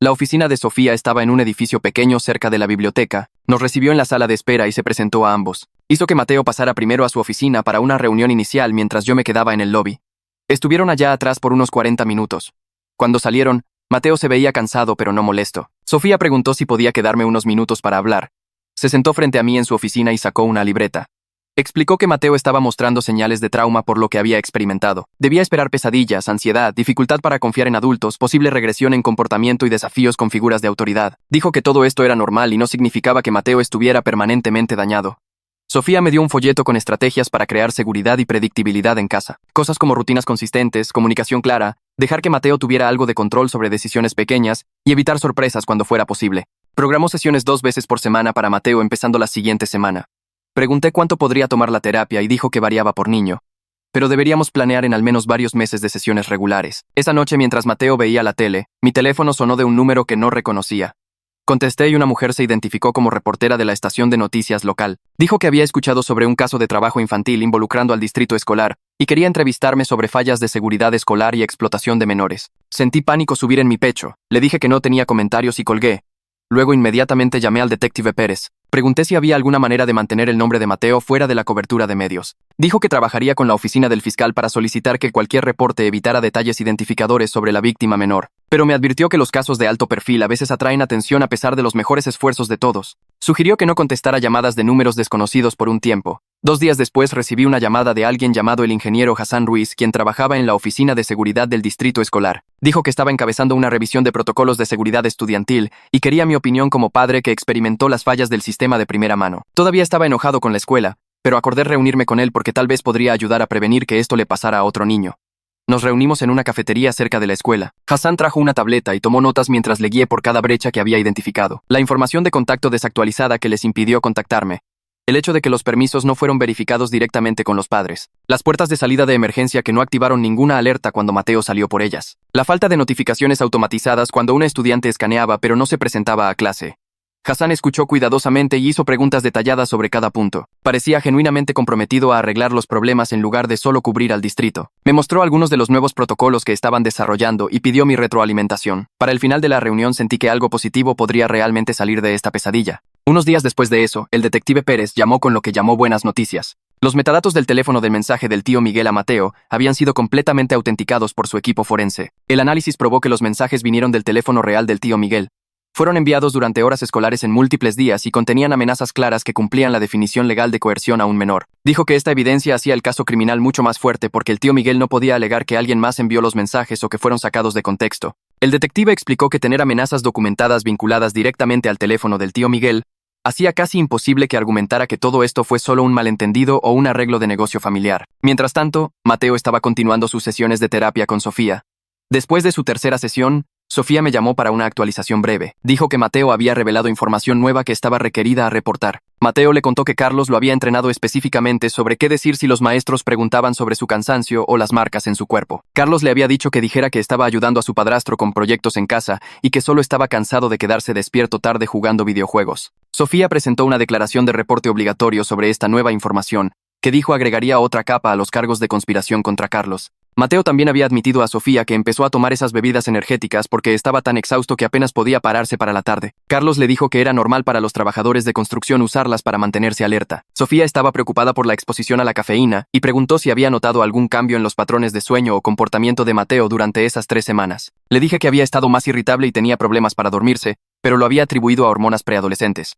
La oficina de Sofía estaba en un edificio pequeño cerca de la biblioteca. Nos recibió en la sala de espera y se presentó a ambos. Hizo que Mateo pasara primero a su oficina para una reunión inicial mientras yo me quedaba en el lobby. Estuvieron allá atrás por unos 40 minutos. Cuando salieron, Mateo se veía cansado pero no molesto. Sofía preguntó si podía quedarme unos minutos para hablar. Se sentó frente a mí en su oficina y sacó una libreta. Explicó que Mateo estaba mostrando señales de trauma por lo que había experimentado. Debía esperar pesadillas, ansiedad, dificultad para confiar en adultos, posible regresión en comportamiento y desafíos con figuras de autoridad. Dijo que todo esto era normal y no significaba que Mateo estuviera permanentemente dañado. Sofía me dio un folleto con estrategias para crear seguridad y predictibilidad en casa. Cosas como rutinas consistentes, comunicación clara, dejar que Mateo tuviera algo de control sobre decisiones pequeñas y evitar sorpresas cuando fuera posible. Programó sesiones 2 veces por semana para Mateo empezando la siguiente semana. Pregunté cuánto podría tomar la terapia y dijo que variaba por niño, pero deberíamos planear en al menos varios meses de sesiones regulares. Esa noche, mientras Mateo veía la tele, mi teléfono sonó de un número que no reconocía. Contesté y una mujer se identificó como reportera de la estación de noticias local. Dijo que había escuchado sobre un caso de trabajo infantil involucrando al distrito escolar y quería entrevistarme sobre fallas de seguridad escolar y explotación de menores. Sentí pánico subir en mi pecho. Le dije que no tenía comentarios y colgué. Luego inmediatamente llamé al detective Pérez. Pregunté si había alguna manera de mantener el nombre de Mateo fuera de la cobertura de medios. Dijo que trabajaría con la oficina del fiscal para solicitar que cualquier reporte evitara detalles identificadores sobre la víctima menor. Pero me advirtió que los casos de alto perfil a veces atraen atención a pesar de los mejores esfuerzos de todos. Sugirió que no contestara llamadas de números desconocidos por un tiempo. 2 días después recibí una llamada de alguien llamado el ingeniero Hassan Ruiz, quien trabajaba en la oficina de seguridad del distrito escolar. Dijo que estaba encabezando una revisión de protocolos de seguridad estudiantil y quería mi opinión como padre que experimentó las fallas del sistema de primera mano. Todavía estaba enojado con la escuela, pero acordé reunirme con él porque tal vez podría ayudar a prevenir que esto le pasara a otro niño. Nos reunimos en una cafetería cerca de la escuela. Hassan trajo una tableta y tomó notas mientras le guié por cada brecha que había identificado. La información de contacto desactualizada que les impidió contactarme. El hecho de que los permisos no fueron verificados directamente con los padres. Las puertas de salida de emergencia que no activaron ninguna alerta cuando Mateo salió por ellas. La falta de notificaciones automatizadas cuando una estudiante escaneaba pero no se presentaba a clase. Hassan escuchó cuidadosamente y hizo preguntas detalladas sobre cada punto. Parecía genuinamente comprometido a arreglar los problemas en lugar de solo cubrir al distrito. Me mostró algunos de los nuevos protocolos que estaban desarrollando y pidió mi retroalimentación. Para el final de la reunión sentí que algo positivo podría realmente salir de esta pesadilla. Unos días después de eso, el detective Pérez llamó con lo que llamó buenas noticias. Los metadatos del teléfono del mensaje del tío Miguel a Mateo habían sido completamente autenticados por su equipo forense. El análisis probó que los mensajes vinieron del teléfono real del tío Miguel. Fueron enviados durante horas escolares en múltiples días y contenían amenazas claras que cumplían la definición legal de coerción a un menor. Dijo que esta evidencia hacía el caso criminal mucho más fuerte porque el tío Miguel no podía alegar que alguien más envió los mensajes o que fueron sacados de contexto. El detective explicó que tener amenazas documentadas vinculadas directamente al teléfono del tío Miguel hacía casi imposible que argumentara que todo esto fue solo un malentendido o un arreglo de negocio familiar. Mientras tanto, Mateo estaba continuando sus sesiones de terapia con Sofía. Después de su tercera sesión, Sofía me llamó para una actualización breve. Dijo que Mateo había revelado información nueva que estaba requerida a reportar. Mateo le contó que Carlos lo había entrenado específicamente sobre qué decir si los maestros preguntaban sobre su cansancio o las marcas en su cuerpo. Carlos le había dicho que dijera que estaba ayudando a su padrastro con proyectos en casa y que solo estaba cansado de quedarse despierto tarde jugando videojuegos. Sofía presentó una declaración de reporte obligatorio sobre esta nueva información, que dijo agregaría otra capa a los cargos de conspiración contra Carlos. Mateo también había admitido a Sofía que empezó a tomar esas bebidas energéticas porque estaba tan exhausto que apenas podía pararse para la tarde. Carlos le dijo que era normal para los trabajadores de construcción usarlas para mantenerse alerta. Sofía estaba preocupada por la exposición a la cafeína y preguntó si había notado algún cambio en los patrones de sueño o comportamiento de Mateo durante esas 3 semanas. Le dije que había estado más irritable y tenía problemas para dormirse, pero lo había atribuido a hormonas preadolescentes.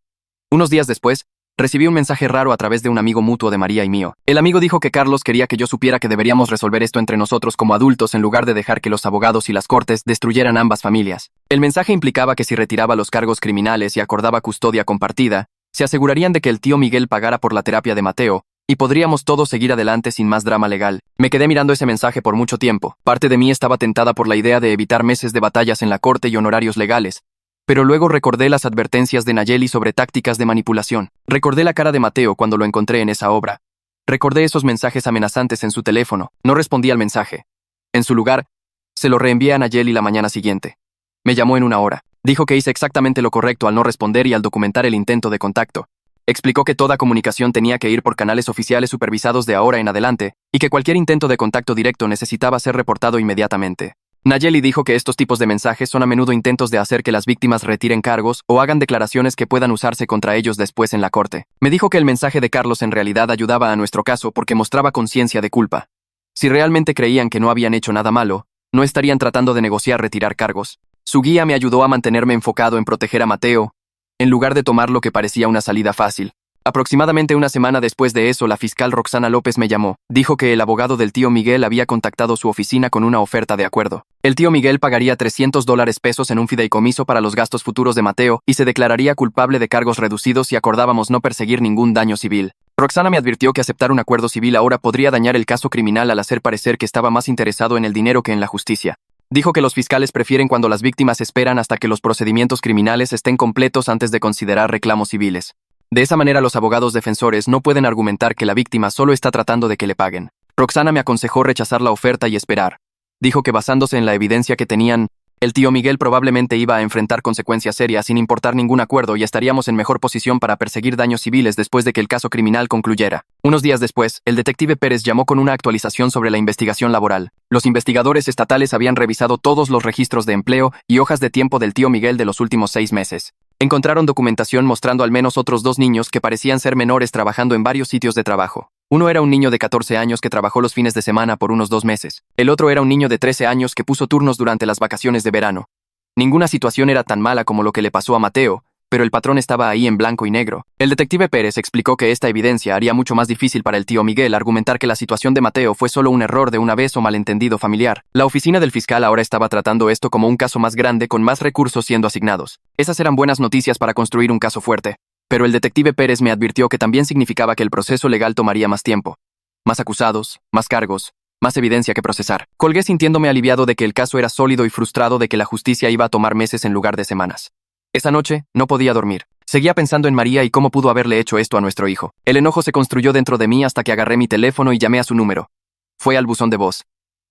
Unos días después, recibí un mensaje raro a través de un amigo mutuo de María y mío. El amigo dijo que Carlos quería que yo supiera que deberíamos resolver esto entre nosotros como adultos en lugar de dejar que los abogados y las cortes destruyeran ambas familias. El mensaje implicaba que si retiraba los cargos criminales y acordaba custodia compartida, se asegurarían de que el tío Miguel pagara por la terapia de Mateo, y podríamos todos seguir adelante sin más drama legal. Me quedé mirando ese mensaje por mucho tiempo. Parte de mí estaba tentada por la idea de evitar meses de batallas en la corte y honorarios legales. Pero luego recordé las advertencias de Nayeli sobre tácticas de manipulación. Recordé la cara de Mateo cuando lo encontré en esa obra. Recordé esos mensajes amenazantes en su teléfono. No respondí al mensaje. En su lugar, se lo reenvié a Nayeli la mañana siguiente. Me llamó en 1 hora. Dijo que hice exactamente lo correcto al no responder y al documentar el intento de contacto. Explicó que toda comunicación tenía que ir por canales oficiales supervisados de ahora en adelante, y que cualquier intento de contacto directo necesitaba ser reportado inmediatamente. Nayeli dijo que estos tipos de mensajes son a menudo intentos de hacer que las víctimas retiren cargos o hagan declaraciones que puedan usarse contra ellos después en la corte. Me dijo que el mensaje de Carlos en realidad ayudaba a nuestro caso porque mostraba conciencia de culpa. Si realmente creían que no habían hecho nada malo, no estarían tratando de negociar retirar cargos. Su guía me ayudó a mantenerme enfocado en proteger a Mateo, en lugar de tomar lo que parecía una salida fácil. Aproximadamente 1 semana después de eso, la fiscal Roxana López me llamó. Dijo que el abogado del tío Miguel había contactado su oficina con una oferta de acuerdo. El tío Miguel pagaría $300 en un fideicomiso para los gastos futuros de Mateo y se declararía culpable de cargos reducidos si acordábamos no perseguir ningún daño civil. Roxana me advirtió que aceptar un acuerdo civil ahora podría dañar el caso criminal al hacer parecer que estaba más interesado en el dinero que en la justicia. Dijo que los fiscales prefieren cuando las víctimas esperan hasta que los procedimientos criminales estén completos antes de considerar reclamos civiles. De esa manera los abogados defensores no pueden argumentar que la víctima solo está tratando de que le paguen. Roxana me aconsejó rechazar la oferta y esperar. Dijo que basándose en la evidencia que tenían, el tío Miguel probablemente iba a enfrentar consecuencias serias sin importar ningún acuerdo y estaríamos en mejor posición para perseguir daños civiles después de que el caso criminal concluyera. Unos días después, el detective Pérez llamó con una actualización sobre la investigación laboral. Los investigadores estatales habían revisado todos los registros de empleo y hojas de tiempo del tío Miguel de los últimos 6 meses. Encontraron documentación mostrando al menos otros 2 niños que parecían ser menores trabajando en varios sitios de trabajo. Uno era un niño de 14 años que trabajó los fines de semana por unos 2 meses. El otro era un niño de 13 años que puso turnos durante las vacaciones de verano. Ninguna situación era tan mala como lo que le pasó a Mateo, pero el patrón estaba ahí en blanco y negro. El detective Pérez explicó que esta evidencia haría mucho más difícil para el tío Miguel argumentar que la situación de Mateo fue solo un error de una vez o malentendido familiar. La oficina del fiscal ahora estaba tratando esto como un caso más grande con más recursos siendo asignados. Esas eran buenas noticias para construir un caso fuerte. Pero el detective Pérez me advirtió que también significaba que el proceso legal tomaría más tiempo. Más acusados, más cargos, más evidencia que procesar. Colgué sintiéndome aliviado de que el caso era sólido y frustrado de que la justicia iba a tomar meses en lugar de semanas. Esa noche, no podía dormir. Seguía pensando en María y cómo pudo haberle hecho esto a nuestro hijo. El enojo se construyó dentro de mí hasta que agarré mi teléfono y llamé a su número. Fue al buzón de voz.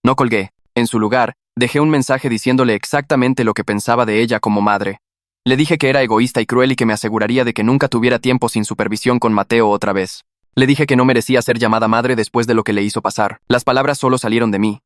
No colgué. En su lugar, dejé un mensaje diciéndole exactamente lo que pensaba de ella como madre. Le dije que era egoísta y cruel y que me aseguraría de que nunca tuviera tiempo sin supervisión con Mateo otra vez. Le dije que no merecía ser llamada madre después de lo que le hizo pasar. Las palabras solo salieron de mí.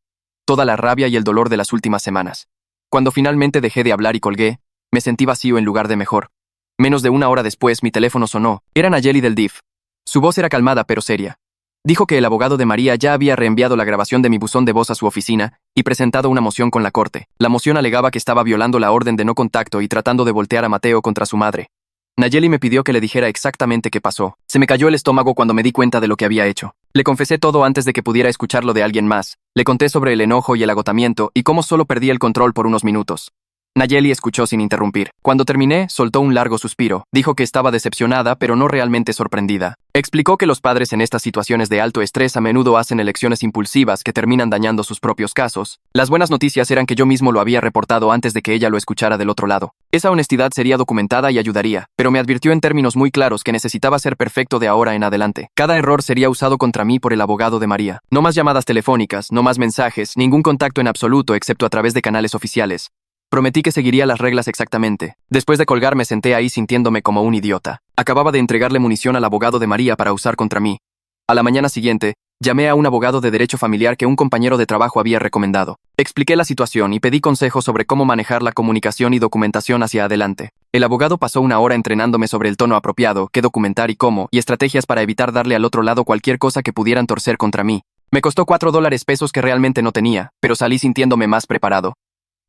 Toda la rabia y el dolor de las últimas semanas. Cuando finalmente dejé de hablar y colgué, me sentí vacío en lugar de mejor. Menos de una hora después, mi teléfono sonó. Era Nayeli del DIF. Su voz era calmada pero seria. Dijo que el abogado de María ya había reenviado la grabación de mi buzón de voz a su oficina y presentado una moción con la corte. La moción alegaba que estaba violando la orden de no contacto y tratando de voltear a Mateo contra su madre. Nayeli me pidió que le dijera exactamente qué pasó. Se me cayó el estómago cuando me di cuenta de lo que había hecho. Le confesé todo antes de que pudiera escucharlo de alguien más. Le conté sobre el enojo y el agotamiento y cómo solo perdí el control por unos minutos. Nayeli escuchó sin interrumpir. Cuando terminé, soltó un largo suspiro. Dijo que estaba decepcionada, pero no realmente sorprendida. Explicó que los padres en estas situaciones de alto estrés a menudo hacen elecciones impulsivas que terminan dañando sus propios casos. Las buenas noticias eran que yo mismo lo había reportado antes de que ella lo escuchara del otro lado. Esa honestidad sería documentada y ayudaría, pero me advirtió en términos muy claros que necesitaba ser perfecto de ahora en adelante. Cada error sería usado contra mí por el abogado de María. No más llamadas telefónicas, no más mensajes, ningún contacto en absoluto excepto a través de canales oficiales. Prometí que seguiría las reglas exactamente. Después de colgar me senté ahí sintiéndome como un idiota. Acababa de entregarle munición al abogado de María para usar contra mí. A la mañana siguiente, llamé a un abogado de derecho familiar que un compañero de trabajo había recomendado. Expliqué la situación y pedí consejos sobre cómo manejar la comunicación y documentación hacia adelante. El abogado pasó una hora entrenándome sobre el tono apropiado, qué documentar y cómo, y estrategias para evitar darle al otro lado cualquier cosa que pudieran torcer contra mí. Me costó $4 que realmente no tenía, pero salí sintiéndome más preparado.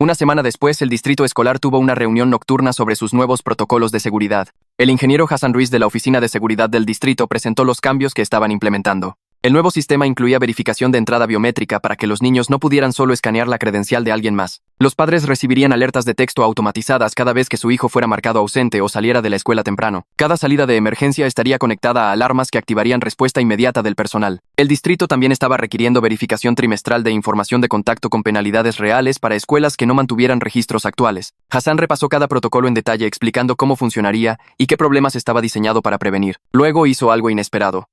Una semana después, el distrito escolar tuvo una reunión nocturna sobre sus nuevos protocolos de seguridad. El ingeniero Hassan Ruiz de la Oficina de Seguridad del distrito presentó los cambios que estaban implementando. El nuevo sistema incluía verificación de entrada biométrica para que los niños no pudieran solo escanear la credencial de alguien más. Los padres recibirían alertas de texto automatizadas cada vez que su hijo fuera marcado ausente o saliera de la escuela temprano. Cada salida de emergencia estaría conectada a alarmas que activarían respuesta inmediata del personal. El distrito también estaba requiriendo verificación trimestral de información de contacto con penalidades reales para escuelas que no mantuvieran registros actuales. Hassan repasó cada protocolo en detalle explicando cómo funcionaría y qué problemas estaba diseñado para prevenir. Luego hizo algo inesperado.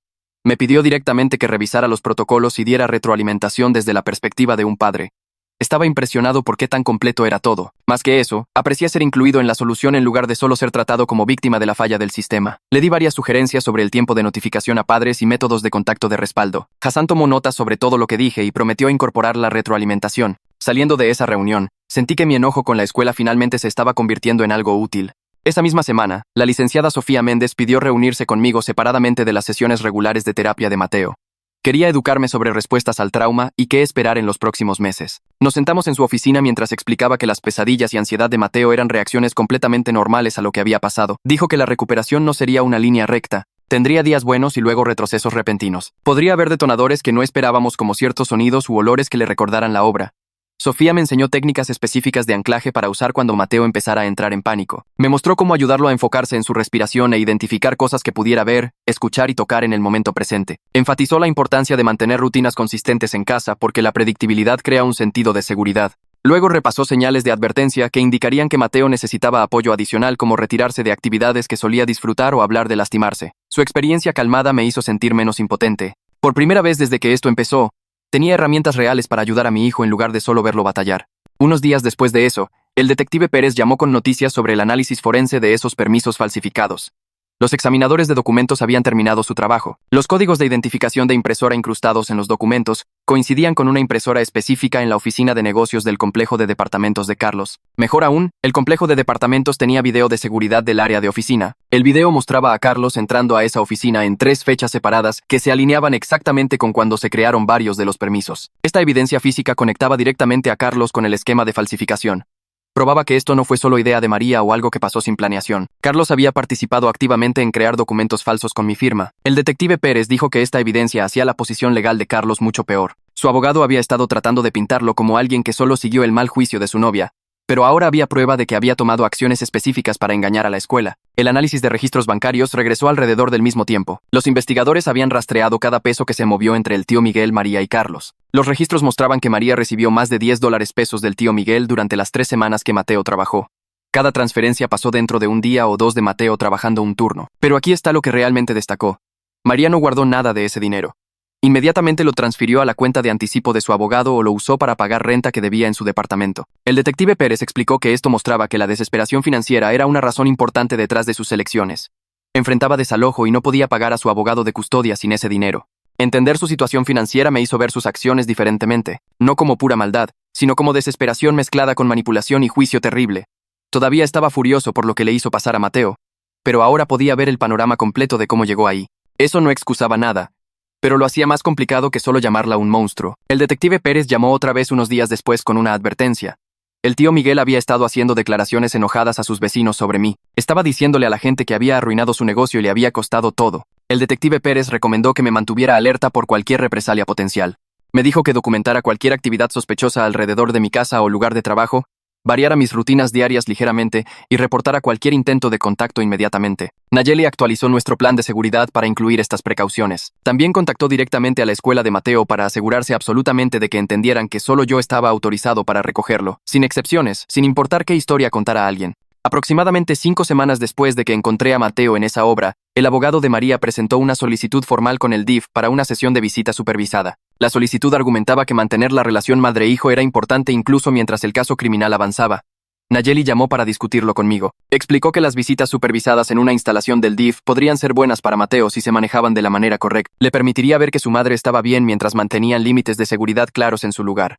Me pidió directamente que revisara los protocolos y diera retroalimentación desde la perspectiva de un padre. Estaba impresionado por qué tan completo era todo. Más que eso, aprecié ser incluido en la solución en lugar de solo ser tratado como víctima de la falla del sistema. Le di varias sugerencias sobre el tiempo de notificación a padres y métodos de contacto de respaldo. Hassan tomó notas sobre todo lo que dije y prometió incorporar la retroalimentación. Saliendo de esa reunión, sentí que mi enojo con la escuela finalmente se estaba convirtiendo en algo útil. Esa misma semana, la licenciada Sofía Méndez pidió reunirse conmigo separadamente de las sesiones regulares de terapia de Mateo. Quería educarme sobre respuestas al trauma y qué esperar en los próximos meses. Nos sentamos en su oficina mientras explicaba que las pesadillas y ansiedad de Mateo eran reacciones completamente normales a lo que había pasado. Dijo que la recuperación no sería una línea recta. Tendría días buenos y luego retrocesos repentinos. Podría haber detonadores que no esperábamos como ciertos sonidos u olores que le recordaran la obra. Sofía me enseñó técnicas específicas de anclaje para usar cuando Mateo empezara a entrar en pánico. Me mostró cómo ayudarlo a enfocarse en su respiración e identificar cosas que pudiera ver, escuchar y tocar en el momento presente. Enfatizó la importancia de mantener rutinas consistentes en casa porque la predictibilidad crea un sentido de seguridad. Luego repasó señales de advertencia que indicarían que Mateo necesitaba apoyo adicional como retirarse de actividades que solía disfrutar o hablar de lastimarse. Su experiencia calmada me hizo sentir menos impotente. Por primera vez desde que esto empezó, tenía herramientas reales para ayudar a mi hijo en lugar de solo verlo batallar. Unos días después de eso, el detective Pérez llamó con noticias sobre el análisis forense de esos permisos falsificados. Los examinadores de documentos habían terminado su trabajo. Los códigos de identificación de impresora incrustados en los documentos coincidían con una impresora específica en la oficina de negocios del complejo de departamentos de Carlos. Mejor aún, el complejo de departamentos tenía video de seguridad del área de oficina. El video mostraba a Carlos entrando a esa oficina en 3 fechas separadas que se alineaban exactamente con cuando se crearon varios de los permisos. Esta evidencia física conectaba directamente a Carlos con el esquema de falsificación. Probaba que esto no fue solo idea de María o algo que pasó sin planeación. Carlos había participado activamente en crear documentos falsos con mi firma. El detective Pérez dijo que esta evidencia hacía la posición legal de Carlos mucho peor. Su abogado había estado tratando de pintarlo como alguien que solo siguió el mal juicio de su novia, pero ahora había prueba de que había tomado acciones específicas para engañar a la escuela. El análisis de registros bancarios regresó alrededor del mismo tiempo. Los investigadores habían rastreado cada peso que se movió entre el tío Miguel, María y Carlos. Los registros mostraban que María recibió más de $10 del tío Miguel durante las 3 semanas que Mateo trabajó. Cada transferencia pasó dentro de un día o 2 de Mateo trabajando un turno. Pero aquí está lo que realmente destacó. María no guardó nada de ese dinero. Inmediatamente lo transfirió a la cuenta de anticipo de su abogado o lo usó para pagar renta que debía en su departamento. El detective Pérez explicó que esto mostraba que la desesperación financiera era una razón importante detrás de sus elecciones. Enfrentaba desalojo y no podía pagar a su abogado de custodia sin ese dinero. Entender su situación financiera me hizo ver sus acciones diferentemente, no como pura maldad, sino como desesperación mezclada con manipulación y juicio terrible. Todavía estaba furioso por lo que le hizo pasar a Mateo, pero ahora podía ver el panorama completo de cómo llegó ahí. Eso no excusaba nada, pero lo hacía más complicado que solo llamarla un monstruo. El detective Pérez llamó otra vez unos días después con una advertencia. El tío Miguel había estado haciendo declaraciones enojadas a sus vecinos sobre mí. Estaba diciéndole a la gente que había arruinado su negocio y le había costado todo. El detective Pérez recomendó que me mantuviera alerta por cualquier represalia potencial. Me dijo que documentara cualquier actividad sospechosa alrededor de mi casa o lugar de trabajo, variara mis rutinas diarias ligeramente y reportara cualquier intento de contacto inmediatamente. Nayeli actualizó nuestro plan de seguridad para incluir estas precauciones. También contactó directamente a la escuela de Mateo para asegurarse absolutamente de que entendieran que solo yo estaba autorizado para recogerlo, sin excepciones, sin importar qué historia contara alguien. Aproximadamente 5 semanas después de que encontré a Mateo en esa obra, el abogado de María presentó una solicitud formal con el DIF para una sesión de visita supervisada. La solicitud argumentaba que mantener la relación madre-hijo era importante incluso mientras el caso criminal avanzaba. Nayeli llamó para discutirlo conmigo. Explicó que las visitas supervisadas en una instalación del DIF podrían ser buenas para Mateo si se manejaban de la manera correcta. Le permitiría ver que su madre estaba bien mientras mantenían límites de seguridad claros en su lugar.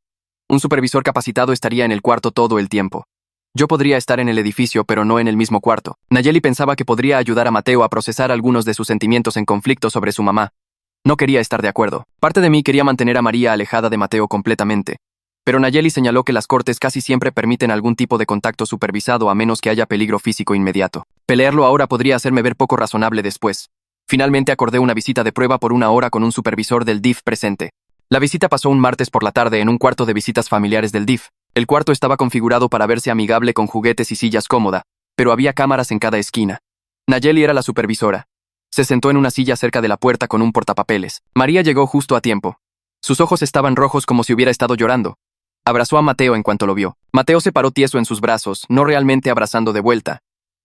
Un supervisor capacitado estaría en el cuarto todo el tiempo. Yo podría estar en el edificio, pero no en el mismo cuarto. Nayeli pensaba que podría ayudar a Mateo a procesar algunos de sus sentimientos en conflicto sobre su mamá. No quería estar de acuerdo. Parte de mí quería mantener a María alejada de Mateo completamente. Pero Nayeli señaló que las cortes casi siempre permiten algún tipo de contacto supervisado a menos que haya peligro físico inmediato. Pelearlo ahora podría hacerme ver poco razonable después. Finalmente acordé una visita de prueba por 1 hora con un supervisor del DIF presente. La visita pasó un martes por la tarde en un cuarto de visitas familiares del DIF. El cuarto estaba configurado para verse amigable con juguetes y sillas cómoda, pero había cámaras en cada esquina. Nayeli era la supervisora. Se sentó en una silla cerca de la puerta con un portapapeles. María llegó justo a tiempo. Sus ojos estaban rojos como si hubiera estado llorando. Abrazó a Mateo en cuanto lo vio. Mateo se paró tieso en sus brazos, no realmente abrazando de vuelta.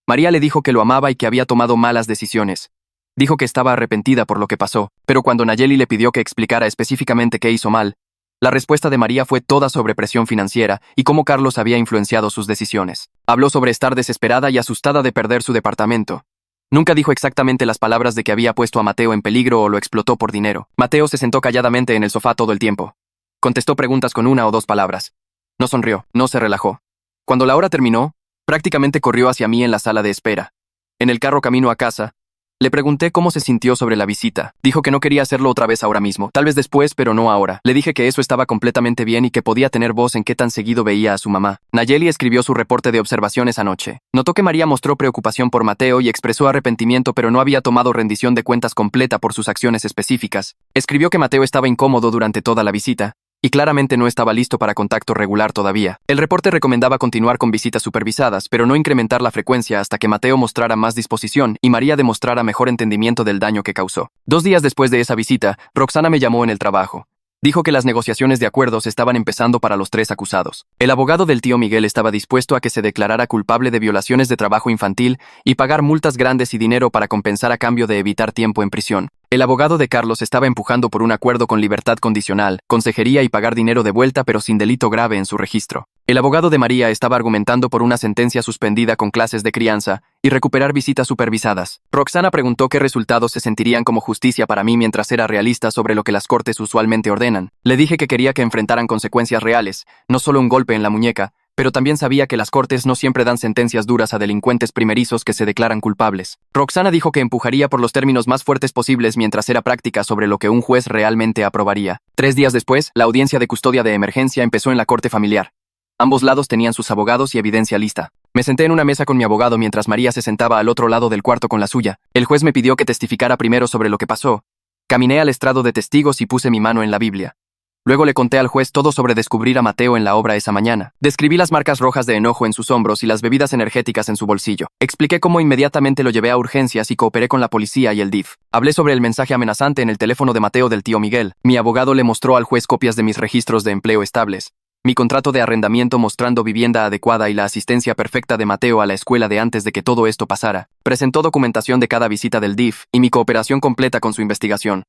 María le dijo que lo amaba y que había tomado malas decisiones. Dijo que estaba arrepentida por lo que pasó, pero cuando Nayeli le pidió que explicara específicamente qué hizo mal, la respuesta de María fue toda sobre presión financiera y cómo Carlos había influenciado sus decisiones. Habló sobre estar desesperada y asustada de perder su departamento. Nunca dijo exactamente las palabras de que había puesto a Mateo en peligro o lo explotó por dinero. Mateo se sentó calladamente en el sofá todo el tiempo. Contestó preguntas con 1 o 2 palabras. No sonrió, no se relajó. Cuando la hora terminó, prácticamente corrió hacia mí en la sala de espera. En el carro camino a casa, le pregunté cómo se sintió sobre la visita. Dijo que no quería hacerlo otra vez ahora mismo, tal vez después, pero no ahora. Le dije que eso estaba completamente bien y que podía tener voz en qué tan seguido veía a su mamá. Nayeli escribió su reporte de observaciones anoche. Notó que María mostró preocupación por Mateo y expresó arrepentimiento, pero no había tomado rendición de cuentas completa por sus acciones específicas. Escribió que Mateo estaba incómodo durante toda la visita y claramente no estaba listo para contacto regular todavía. El reporte recomendaba continuar con visitas supervisadas, pero no incrementar la frecuencia hasta que Mateo mostrara más disposición y María demostrara mejor entendimiento del daño que causó. 2 días después de esa visita, Roxana me llamó en el trabajo. Dijo que las negociaciones de acuerdos estaban empezando para los 3 acusados. El abogado del tío Miguel estaba dispuesto a que se declarara culpable de violaciones de trabajo infantil y pagar multas grandes y dinero para compensar a cambio de evitar tiempo en prisión. El abogado de Carlos estaba empujando por un acuerdo con libertad condicional, consejería y pagar dinero de vuelta pero sin delito grave en su registro. El abogado de María estaba argumentando por una sentencia suspendida con clases de crianza y recuperar visitas supervisadas. Roxana preguntó qué resultados se sentirían como justicia para mí mientras era realista sobre lo que las cortes usualmente ordenan. Le dije que quería que enfrentaran consecuencias reales, no solo un golpe en la muñeca, pero también sabía que las cortes no siempre dan sentencias duras a delincuentes primerizos que se declaran culpables. Roxana dijo que empujaría por los términos más fuertes posibles mientras era práctica sobre lo que un juez realmente aprobaría. 3 días después, la audiencia de custodia de emergencia empezó en la corte familiar. Ambos lados tenían sus abogados y evidencia lista. Me senté en una mesa con mi abogado mientras María se sentaba al otro lado del cuarto con la suya. El juez me pidió que testificara primero sobre lo que pasó. Caminé al estrado de testigos y puse mi mano en la Biblia. Luego le conté al juez todo sobre descubrir a Mateo en la obra esa mañana. Describí las marcas rojas de enojo en sus hombros y las bebidas energéticas en su bolsillo. Expliqué cómo inmediatamente lo llevé a urgencias y cooperé con la policía y el DIF. Hablé sobre el mensaje amenazante en el teléfono de Mateo del tío Miguel. Mi abogado le mostró al juez copias de mis registros de empleo estables, mi contrato de arrendamiento mostrando vivienda adecuada y la asistencia perfecta de Mateo a la escuela de antes de que todo esto pasara. Presentó documentación de cada visita del DIF y mi cooperación completa con su investigación.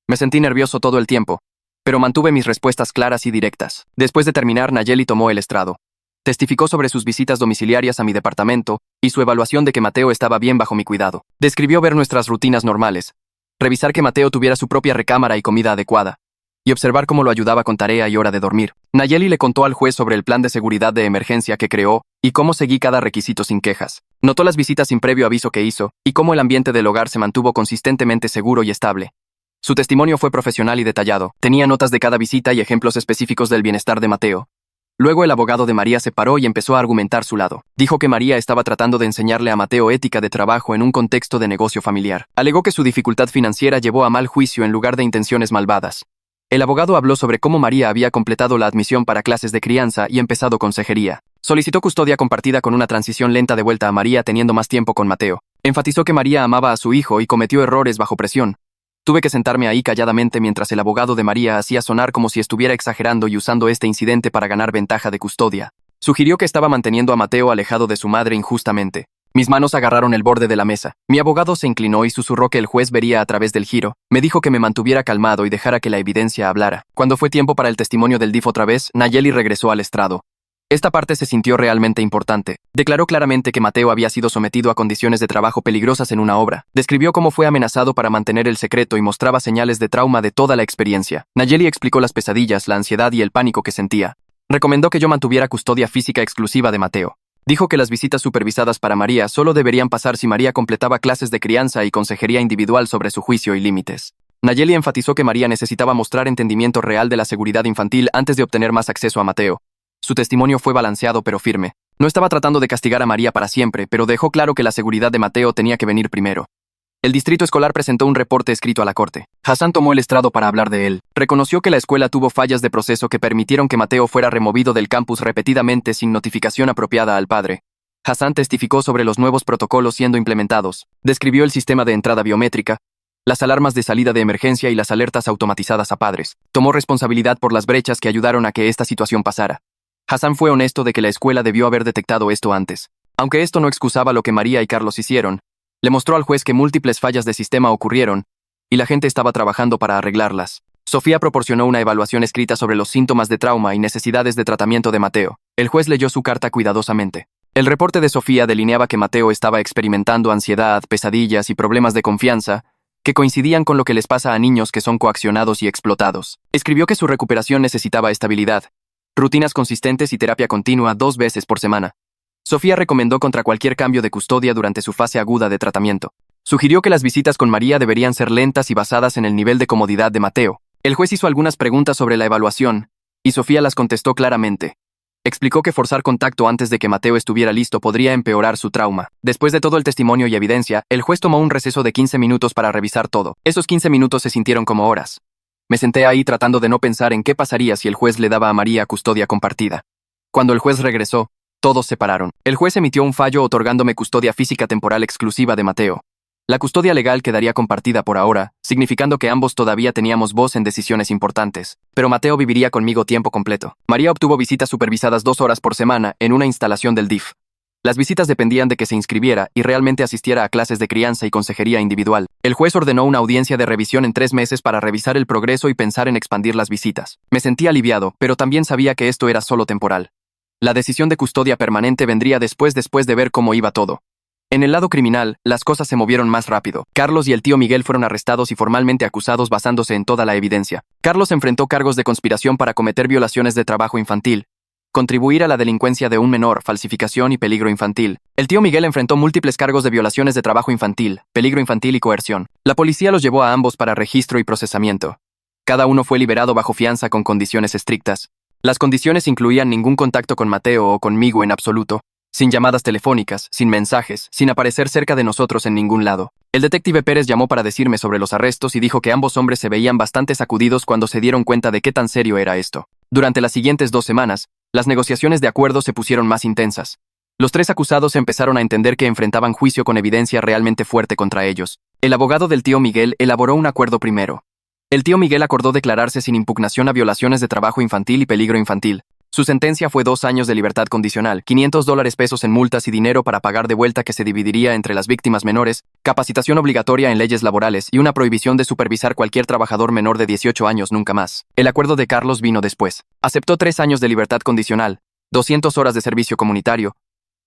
Me sentí nervioso todo el tiempo, pero mantuve mis respuestas claras y directas. Después de terminar, Nayeli tomó el estrado. Testificó sobre sus visitas domiciliarias a mi departamento y su evaluación de que Mateo estaba bien bajo mi cuidado. Describió ver nuestras rutinas normales, revisar que Mateo tuviera su propia recámara y comida adecuada, y observar cómo lo ayudaba con tarea y hora de dormir. Nayeli le contó al juez sobre el plan de seguridad de emergencia que creó y cómo seguí cada requisito sin quejas. Notó las visitas sin previo aviso que hizo y cómo el ambiente del hogar se mantuvo consistentemente seguro y estable. Su testimonio fue profesional y detallado. Tenía notas de cada visita y ejemplos específicos del bienestar de Mateo. Luego el abogado de María se paró y empezó a argumentar su lado. Dijo que María estaba tratando de enseñarle a Mateo ética de trabajo en un contexto de negocio familiar. Alegó que su dificultad financiera llevó a mal juicio en lugar de intenciones malvadas. El abogado habló sobre cómo María había completado la admisión para clases de crianza y empezado consejería. Solicitó custodia compartida con una transición lenta de vuelta a María teniendo más tiempo con Mateo. Enfatizó que María amaba a su hijo y cometió errores bajo presión. Tuve que sentarme ahí calladamente mientras el abogado de María hacía sonar como si estuviera exagerando y usando este incidente para ganar ventaja de custodia. Sugirió que estaba manteniendo a Mateo alejado de su madre injustamente. Mis manos agarraron el borde de la mesa. Mi abogado se inclinó y susurró que el juez vería a través del giro. Me dijo que me mantuviera calmado y dejara que la evidencia hablara. Cuando fue tiempo para el testimonio del DIF otra vez, Nayeli regresó al estrado. Esta parte se sintió realmente importante. Declaró claramente que Mateo había sido sometido a condiciones de trabajo peligrosas en una obra. Describió cómo fue amenazado para mantener el secreto y mostraba señales de trauma de toda la experiencia. Nayeli explicó las pesadillas, la ansiedad y el pánico que sentía. Recomendó que yo mantuviera custodia física exclusiva de Mateo. Dijo que las visitas supervisadas para María solo deberían pasar si María completaba clases de crianza y consejería individual sobre su juicio y límites. Nayeli enfatizó que María necesitaba mostrar entendimiento real de la seguridad infantil antes de obtener más acceso a Mateo. Su testimonio fue balanceado pero firme. No estaba tratando de castigar a María para siempre, pero dejó claro que la seguridad de Mateo tenía que venir primero. El distrito escolar presentó un reporte escrito a la corte. Hassan tomó el estrado para hablar de él. Reconoció que la escuela tuvo fallas de proceso que permitieron que Mateo fuera removido del campus repetidamente sin notificación apropiada al padre. Hassan testificó sobre los nuevos protocolos siendo implementados. Describió el sistema de entrada biométrica, las alarmas de salida de emergencia y las alertas automatizadas a padres. Tomó responsabilidad por las brechas que ayudaron a que esta situación pasara. Hassan fue honesto de que la escuela debió haber detectado esto antes. Aunque esto no excusaba lo que María y Carlos hicieron, le mostró al juez que múltiples fallas de sistema ocurrieron y la gente estaba trabajando para arreglarlas. Sofía proporcionó una evaluación escrita sobre los síntomas de trauma y necesidades de tratamiento de Mateo. El juez leyó su carta cuidadosamente. El reporte de Sofía delineaba que Mateo estaba experimentando ansiedad, pesadillas y problemas de confianza que coincidían con lo que les pasa a niños que son coaccionados y explotados. Escribió que su recuperación necesitaba estabilidad, rutinas consistentes y terapia continua 2 veces por semana. Sofía recomendó contra cualquier cambio de custodia durante su fase aguda de tratamiento. Sugirió que las visitas con María deberían ser lentas y basadas en el nivel de comodidad de Mateo. El juez hizo algunas preguntas sobre la evaluación, y Sofía las contestó claramente. Explicó que forzar contacto antes de que Mateo estuviera listo podría empeorar su trauma. Después de todo el testimonio y evidencia, el juez tomó un receso de 15 minutos para revisar todo. Esos 15 minutos se sintieron como horas. Me senté ahí tratando de no pensar en qué pasaría si el juez le daba a María custodia compartida. Cuando el juez regresó, todos se pararon. El juez emitió un fallo otorgándome custodia física temporal exclusiva de Mateo. La custodia legal quedaría compartida por ahora, significando que ambos todavía teníamos voz en decisiones importantes. Pero Mateo viviría conmigo tiempo completo. María obtuvo visitas supervisadas 2 horas por semana en una instalación del DIF. Las visitas dependían de que se inscribiera y realmente asistiera a clases de crianza y consejería individual. El juez ordenó una audiencia de revisión en 3 meses para revisar el progreso y pensar en expandir las visitas. Me sentí aliviado, pero también sabía que esto era solo temporal. La decisión de custodia permanente vendría después de ver cómo iba todo. En el lado criminal, las cosas se movieron más rápido. Carlos y el tío Miguel fueron arrestados y formalmente acusados basándose en toda la evidencia. Carlos enfrentó cargos de conspiración para cometer violaciones de trabajo infantil, contribuir a la delincuencia de un menor, falsificación y peligro infantil. El tío Miguel enfrentó múltiples cargos de violaciones de trabajo infantil, peligro infantil y coerción. La policía los llevó a ambos para registro y procesamiento. Cada uno fue liberado bajo fianza con condiciones estrictas. Las condiciones incluían ningún contacto con Mateo o conmigo en absoluto, sin llamadas telefónicas, sin mensajes, sin aparecer cerca de nosotros en ningún lado. El detective Pérez llamó para decirme sobre los arrestos y dijo que ambos hombres se veían bastante sacudidos cuando se dieron cuenta de qué tan serio era esto. Durante las siguientes 2 semanas, las negociaciones de acuerdo se pusieron más intensas. Los 3 acusados empezaron a entender que enfrentaban juicio con evidencia realmente fuerte contra ellos. El abogado del tío Miguel elaboró un acuerdo primero. El tío Miguel acordó declararse sin impugnación a violaciones de trabajo infantil y peligro infantil. Su sentencia fue 2 años de libertad condicional, $500 en multas y dinero para pagar de vuelta que se dividiría entre las víctimas menores, capacitación obligatoria en leyes laborales y una prohibición de supervisar cualquier trabajador menor de 18 años nunca más. El acuerdo de Carlos vino después. Aceptó 3 años de libertad condicional, 200 horas de servicio comunitario,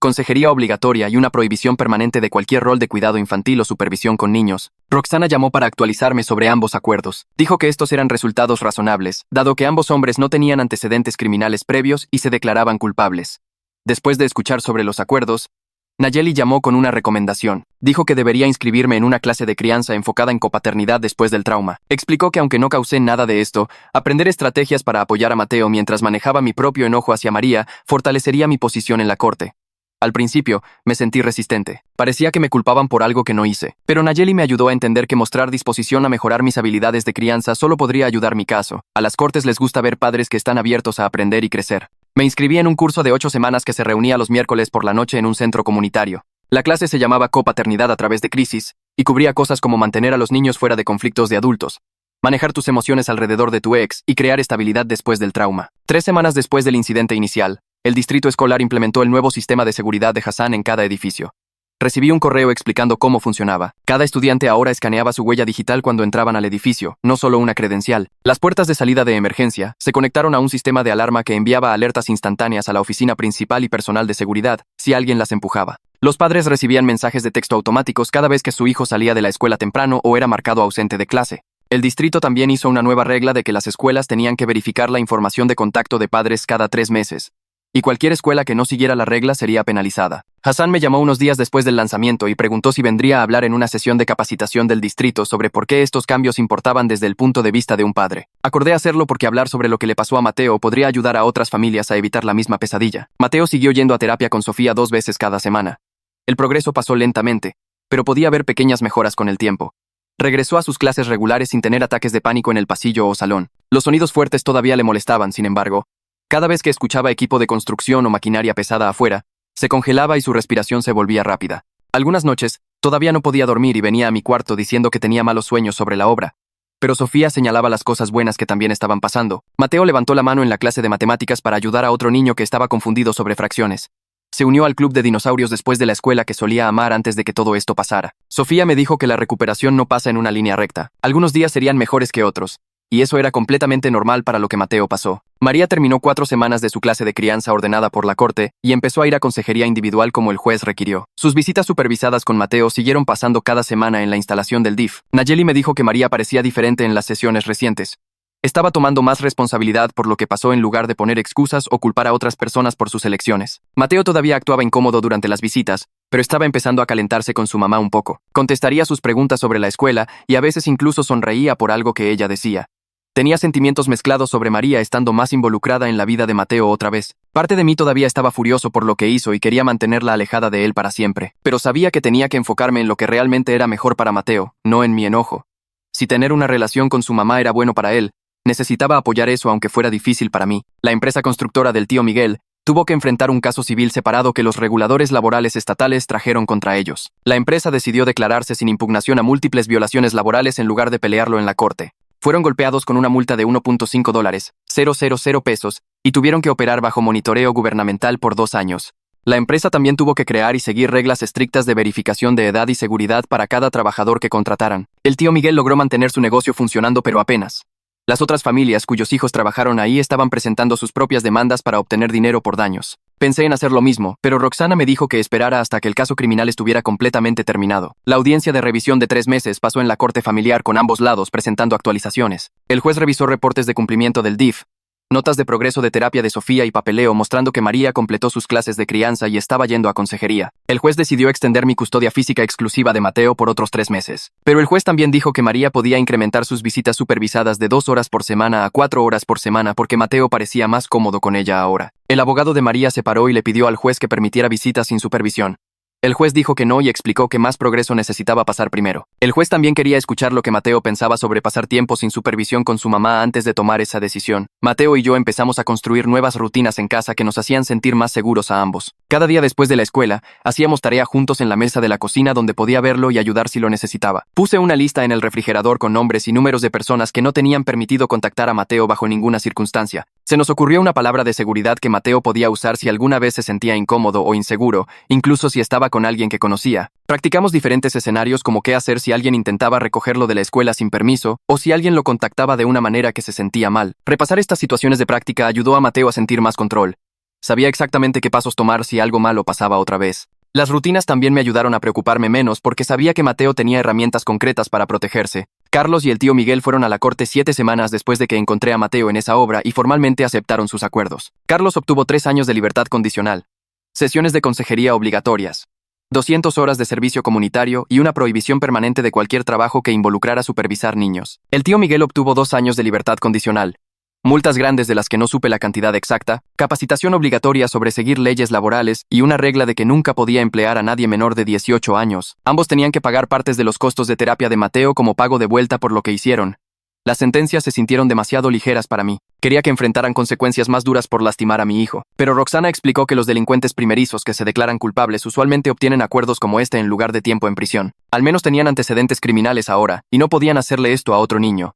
consejería obligatoria y una prohibición permanente de cualquier rol de cuidado infantil o supervisión con niños. Roxana llamó para actualizarme sobre ambos acuerdos. Dijo que estos eran resultados razonables, dado que ambos hombres no tenían antecedentes criminales previos y se declaraban culpables. Después de escuchar sobre los acuerdos, Nayeli llamó con una recomendación. Dijo que debería inscribirme en una clase de crianza enfocada en copaternidad después del trauma. Explicó que aunque no causé nada de esto, aprender estrategias para apoyar a Mateo mientras manejaba mi propio enojo hacia María fortalecería mi posición en la corte. Al principio, me sentí resistente. Parecía que me culpaban por algo que no hice. Pero Nayeli me ayudó a entender que mostrar disposición a mejorar mis habilidades de crianza solo podría ayudar mi caso. A las cortes les gusta ver padres que están abiertos a aprender y crecer. Me inscribí en un curso de 8 semanas que se reunía los miércoles por la noche en un centro comunitario. La clase se llamaba Copaternidad a través de crisis y cubría cosas como mantener a los niños fuera de conflictos de adultos, manejar tus emociones alrededor de tu ex y crear estabilidad después del trauma. 3 semanas después del incidente inicial, el distrito escolar implementó el nuevo sistema de seguridad de Hassan en cada edificio. Recibí un correo explicando cómo funcionaba. Cada estudiante ahora escaneaba su huella digital cuando entraban al edificio, no solo una credencial. Las puertas de salida de emergencia se conectaron a un sistema de alarma que enviaba alertas instantáneas a la oficina principal y personal de seguridad si alguien las empujaba. Los padres recibían mensajes de texto automáticos cada vez que su hijo salía de la escuela temprano o era marcado ausente de clase. El distrito también hizo una nueva regla de que las escuelas tenían que verificar la información de contacto de padres cada 3 meses. Y cualquier escuela que no siguiera la regla sería penalizada. Hassan me llamó unos días después del lanzamiento y preguntó si vendría a hablar en una sesión de capacitación del distrito sobre por qué estos cambios importaban desde el punto de vista de un padre. Acordé hacerlo porque hablar sobre lo que le pasó a Mateo podría ayudar a otras familias a evitar la misma pesadilla. Mateo siguió yendo a terapia con Sofía 2 veces cada semana. El progreso pasó lentamente, pero podía ver pequeñas mejoras con el tiempo. Regresó a sus clases regulares sin tener ataques de pánico en el pasillo o salón. Los sonidos fuertes todavía le molestaban, sin embargo. Cada vez que escuchaba equipo de construcción o maquinaria pesada afuera, se congelaba y su respiración se volvía rápida. Algunas noches, todavía no podía dormir y venía a mi cuarto diciendo que tenía malos sueños sobre la obra. Pero Sofía señalaba las cosas buenas que también estaban pasando. Mateo levantó la mano en la clase de matemáticas para ayudar a otro niño que estaba confundido sobre fracciones. Se unió al club de dinosaurios después de la escuela que solía amar antes de que todo esto pasara. Sofía me dijo que la recuperación no pasa en una línea recta. Algunos días serían mejores que otros. Y eso era completamente normal para lo que Mateo pasó. María terminó 4 semanas de su clase de crianza ordenada por la corte y empezó a ir a consejería individual como el juez requirió. Sus visitas supervisadas con Mateo siguieron pasando cada semana en la instalación del DIF. Nayeli me dijo que María parecía diferente en las sesiones recientes. Estaba tomando más responsabilidad por lo que pasó en lugar de poner excusas o culpar a otras personas por sus elecciones. Mateo todavía actuaba incómodo durante las visitas, pero estaba empezando a calentarse con su mamá un poco. Contestaría sus preguntas sobre la escuela y a veces incluso sonreía por algo que ella decía. Tenía sentimientos mezclados sobre María estando más involucrada en la vida de Mateo otra vez. Parte de mí todavía estaba furioso por lo que hizo y quería mantenerla alejada de él para siempre. Pero sabía que tenía que enfocarme en lo que realmente era mejor para Mateo, no en mi enojo. Si tener una relación con su mamá era bueno para él, necesitaba apoyar eso aunque fuera difícil para mí. La empresa constructora del tío Miguel tuvo que enfrentar un caso civil separado que los reguladores laborales estatales trajeron contra ellos. La empresa decidió declararse sin impugnación a múltiples violaciones laborales en lugar de pelearlo en la corte. Fueron golpeados con una multa de $1.5, pesos, y tuvieron que operar bajo monitoreo gubernamental por 2 años. La empresa también tuvo que crear y seguir reglas estrictas de verificación de edad y seguridad para cada trabajador que contrataran. El tío Miguel logró mantener su negocio funcionando pero apenas. Las otras familias cuyos hijos trabajaron ahí estaban presentando sus propias demandas para obtener dinero por daños. Pensé en hacer lo mismo, pero Roxana me dijo que esperara hasta que el caso criminal estuviera completamente terminado. La audiencia de revisión de 3 meses pasó en la corte familiar con ambos lados presentando actualizaciones. El juez revisó reportes de cumplimiento del DIF, notas de progreso de terapia de Sofía y papeleo mostrando que María completó sus clases de crianza y estaba yendo a consejería. El juez decidió extender mi custodia física exclusiva de Mateo por otros 3 meses. Pero el juez también dijo que María podía incrementar sus visitas supervisadas de 2 horas por semana a 4 horas por semana porque Mateo parecía más cómodo con ella ahora. El abogado de María se paró y le pidió al juez que permitiera visitas sin supervisión. El juez dijo que no y explicó que más progreso necesitaba pasar primero. El juez también quería escuchar lo que Mateo pensaba sobre pasar tiempo sin supervisión con su mamá antes de tomar esa decisión. Mateo y yo empezamos a construir nuevas rutinas en casa que nos hacían sentir más seguros a ambos. Cada día después de la escuela, hacíamos tarea juntos en la mesa de la cocina donde podía verlo y ayudar si lo necesitaba. Puse una lista en el refrigerador con nombres y números de personas que no tenían permitido contactar a Mateo bajo ninguna circunstancia. Se nos ocurrió una palabra de seguridad que Mateo podía usar si alguna vez se sentía incómodo o inseguro, incluso si estaba con alguien que conocía. Practicamos diferentes escenarios como qué hacer si alguien intentaba recogerlo de la escuela sin permiso, o si alguien lo contactaba de una manera que se sentía mal. Repasar estas situaciones de práctica ayudó a Mateo a sentir más control. Sabía exactamente qué pasos tomar si algo malo pasaba otra vez. Las rutinas también me ayudaron a preocuparme menos porque sabía que Mateo tenía herramientas concretas para protegerse. Carlos y el tío Miguel fueron a la corte 7 semanas después de que encontré a Mateo en esa obra y formalmente aceptaron sus acuerdos. Carlos obtuvo 3 años de libertad condicional, sesiones de consejería obligatorias, 200 horas de servicio comunitario y una prohibición permanente de cualquier trabajo que involucrara supervisar niños. El tío Miguel obtuvo 2 años de libertad condicional, multas grandes de las que no supe la cantidad exacta, capacitación obligatoria sobre seguir leyes laborales y una regla de que nunca podía emplear a nadie menor de 18 años. Ambos tenían que pagar partes de los costos de terapia de Mateo como pago de vuelta por lo que hicieron. Las sentencias se sintieron demasiado ligeras para mí. Quería que enfrentaran consecuencias más duras por lastimar a mi hijo. Pero Roxana explicó que los delincuentes primerizos que se declaran culpables usualmente obtienen acuerdos como este en lugar de tiempo en prisión. Al menos tenían antecedentes criminales ahora, y no podían hacerle esto a otro niño.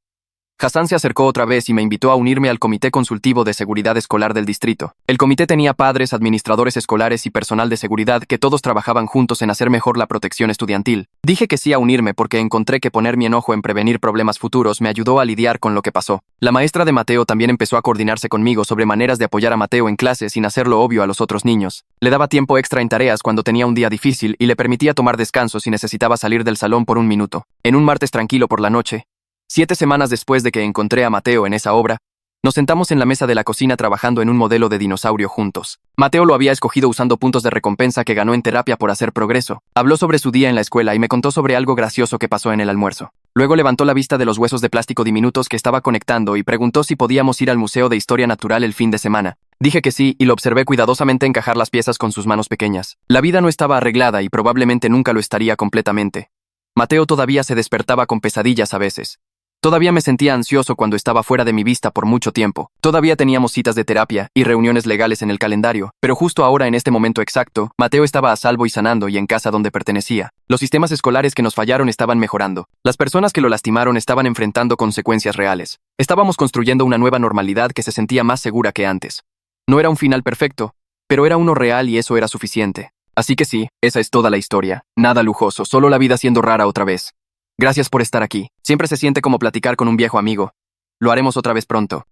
Hassan se acercó otra vez y me invitó a unirme al Comité Consultivo de Seguridad Escolar del distrito. El comité tenía padres, administradores escolares y personal de seguridad que todos trabajaban juntos en hacer mejor la protección estudiantil. Dije que sí a unirme porque encontré que poner mi enojo en prevenir problemas futuros me ayudó a lidiar con lo que pasó. La maestra de Mateo también empezó a coordinarse conmigo sobre maneras de apoyar a Mateo en clase sin hacerlo obvio a los otros niños. Le daba tiempo extra en tareas cuando tenía un día difícil y le permitía tomar descanso si necesitaba salir del salón por un minuto. En un martes tranquilo por la noche, 7 semanas después de que encontré a Mateo en esa obra, nos sentamos en la mesa de la cocina trabajando en un modelo de dinosaurio juntos. Mateo lo había escogido usando puntos de recompensa que ganó en terapia por hacer progreso. Habló sobre su día en la escuela y me contó sobre algo gracioso que pasó en el almuerzo. Luego levantó la vista de los huesos de plástico diminutos que estaba conectando y preguntó si podíamos ir al Museo de Historia Natural el fin de semana. Dije que sí y lo observé cuidadosamente encajar las piezas con sus manos pequeñas. La vida no estaba arreglada y probablemente nunca lo estaría completamente. Mateo todavía se despertaba con pesadillas a veces. Todavía me sentía ansioso cuando estaba fuera de mi vista por mucho tiempo. Todavía teníamos citas de terapia y reuniones legales en el calendario, pero justo ahora en este momento exacto, Mateo estaba a salvo y sanando y en casa donde pertenecía. Los sistemas escolares que nos fallaron estaban mejorando. Las personas que lo lastimaron estaban enfrentando consecuencias reales. Estábamos construyendo una nueva normalidad que se sentía más segura que antes. No era un final perfecto, pero era uno real y eso era suficiente. Así que sí, esa es toda la historia. Nada lujoso, solo la vida siendo rara otra vez. Gracias por estar aquí. Siempre se siente como platicar con un viejo amigo. Lo haremos otra vez pronto.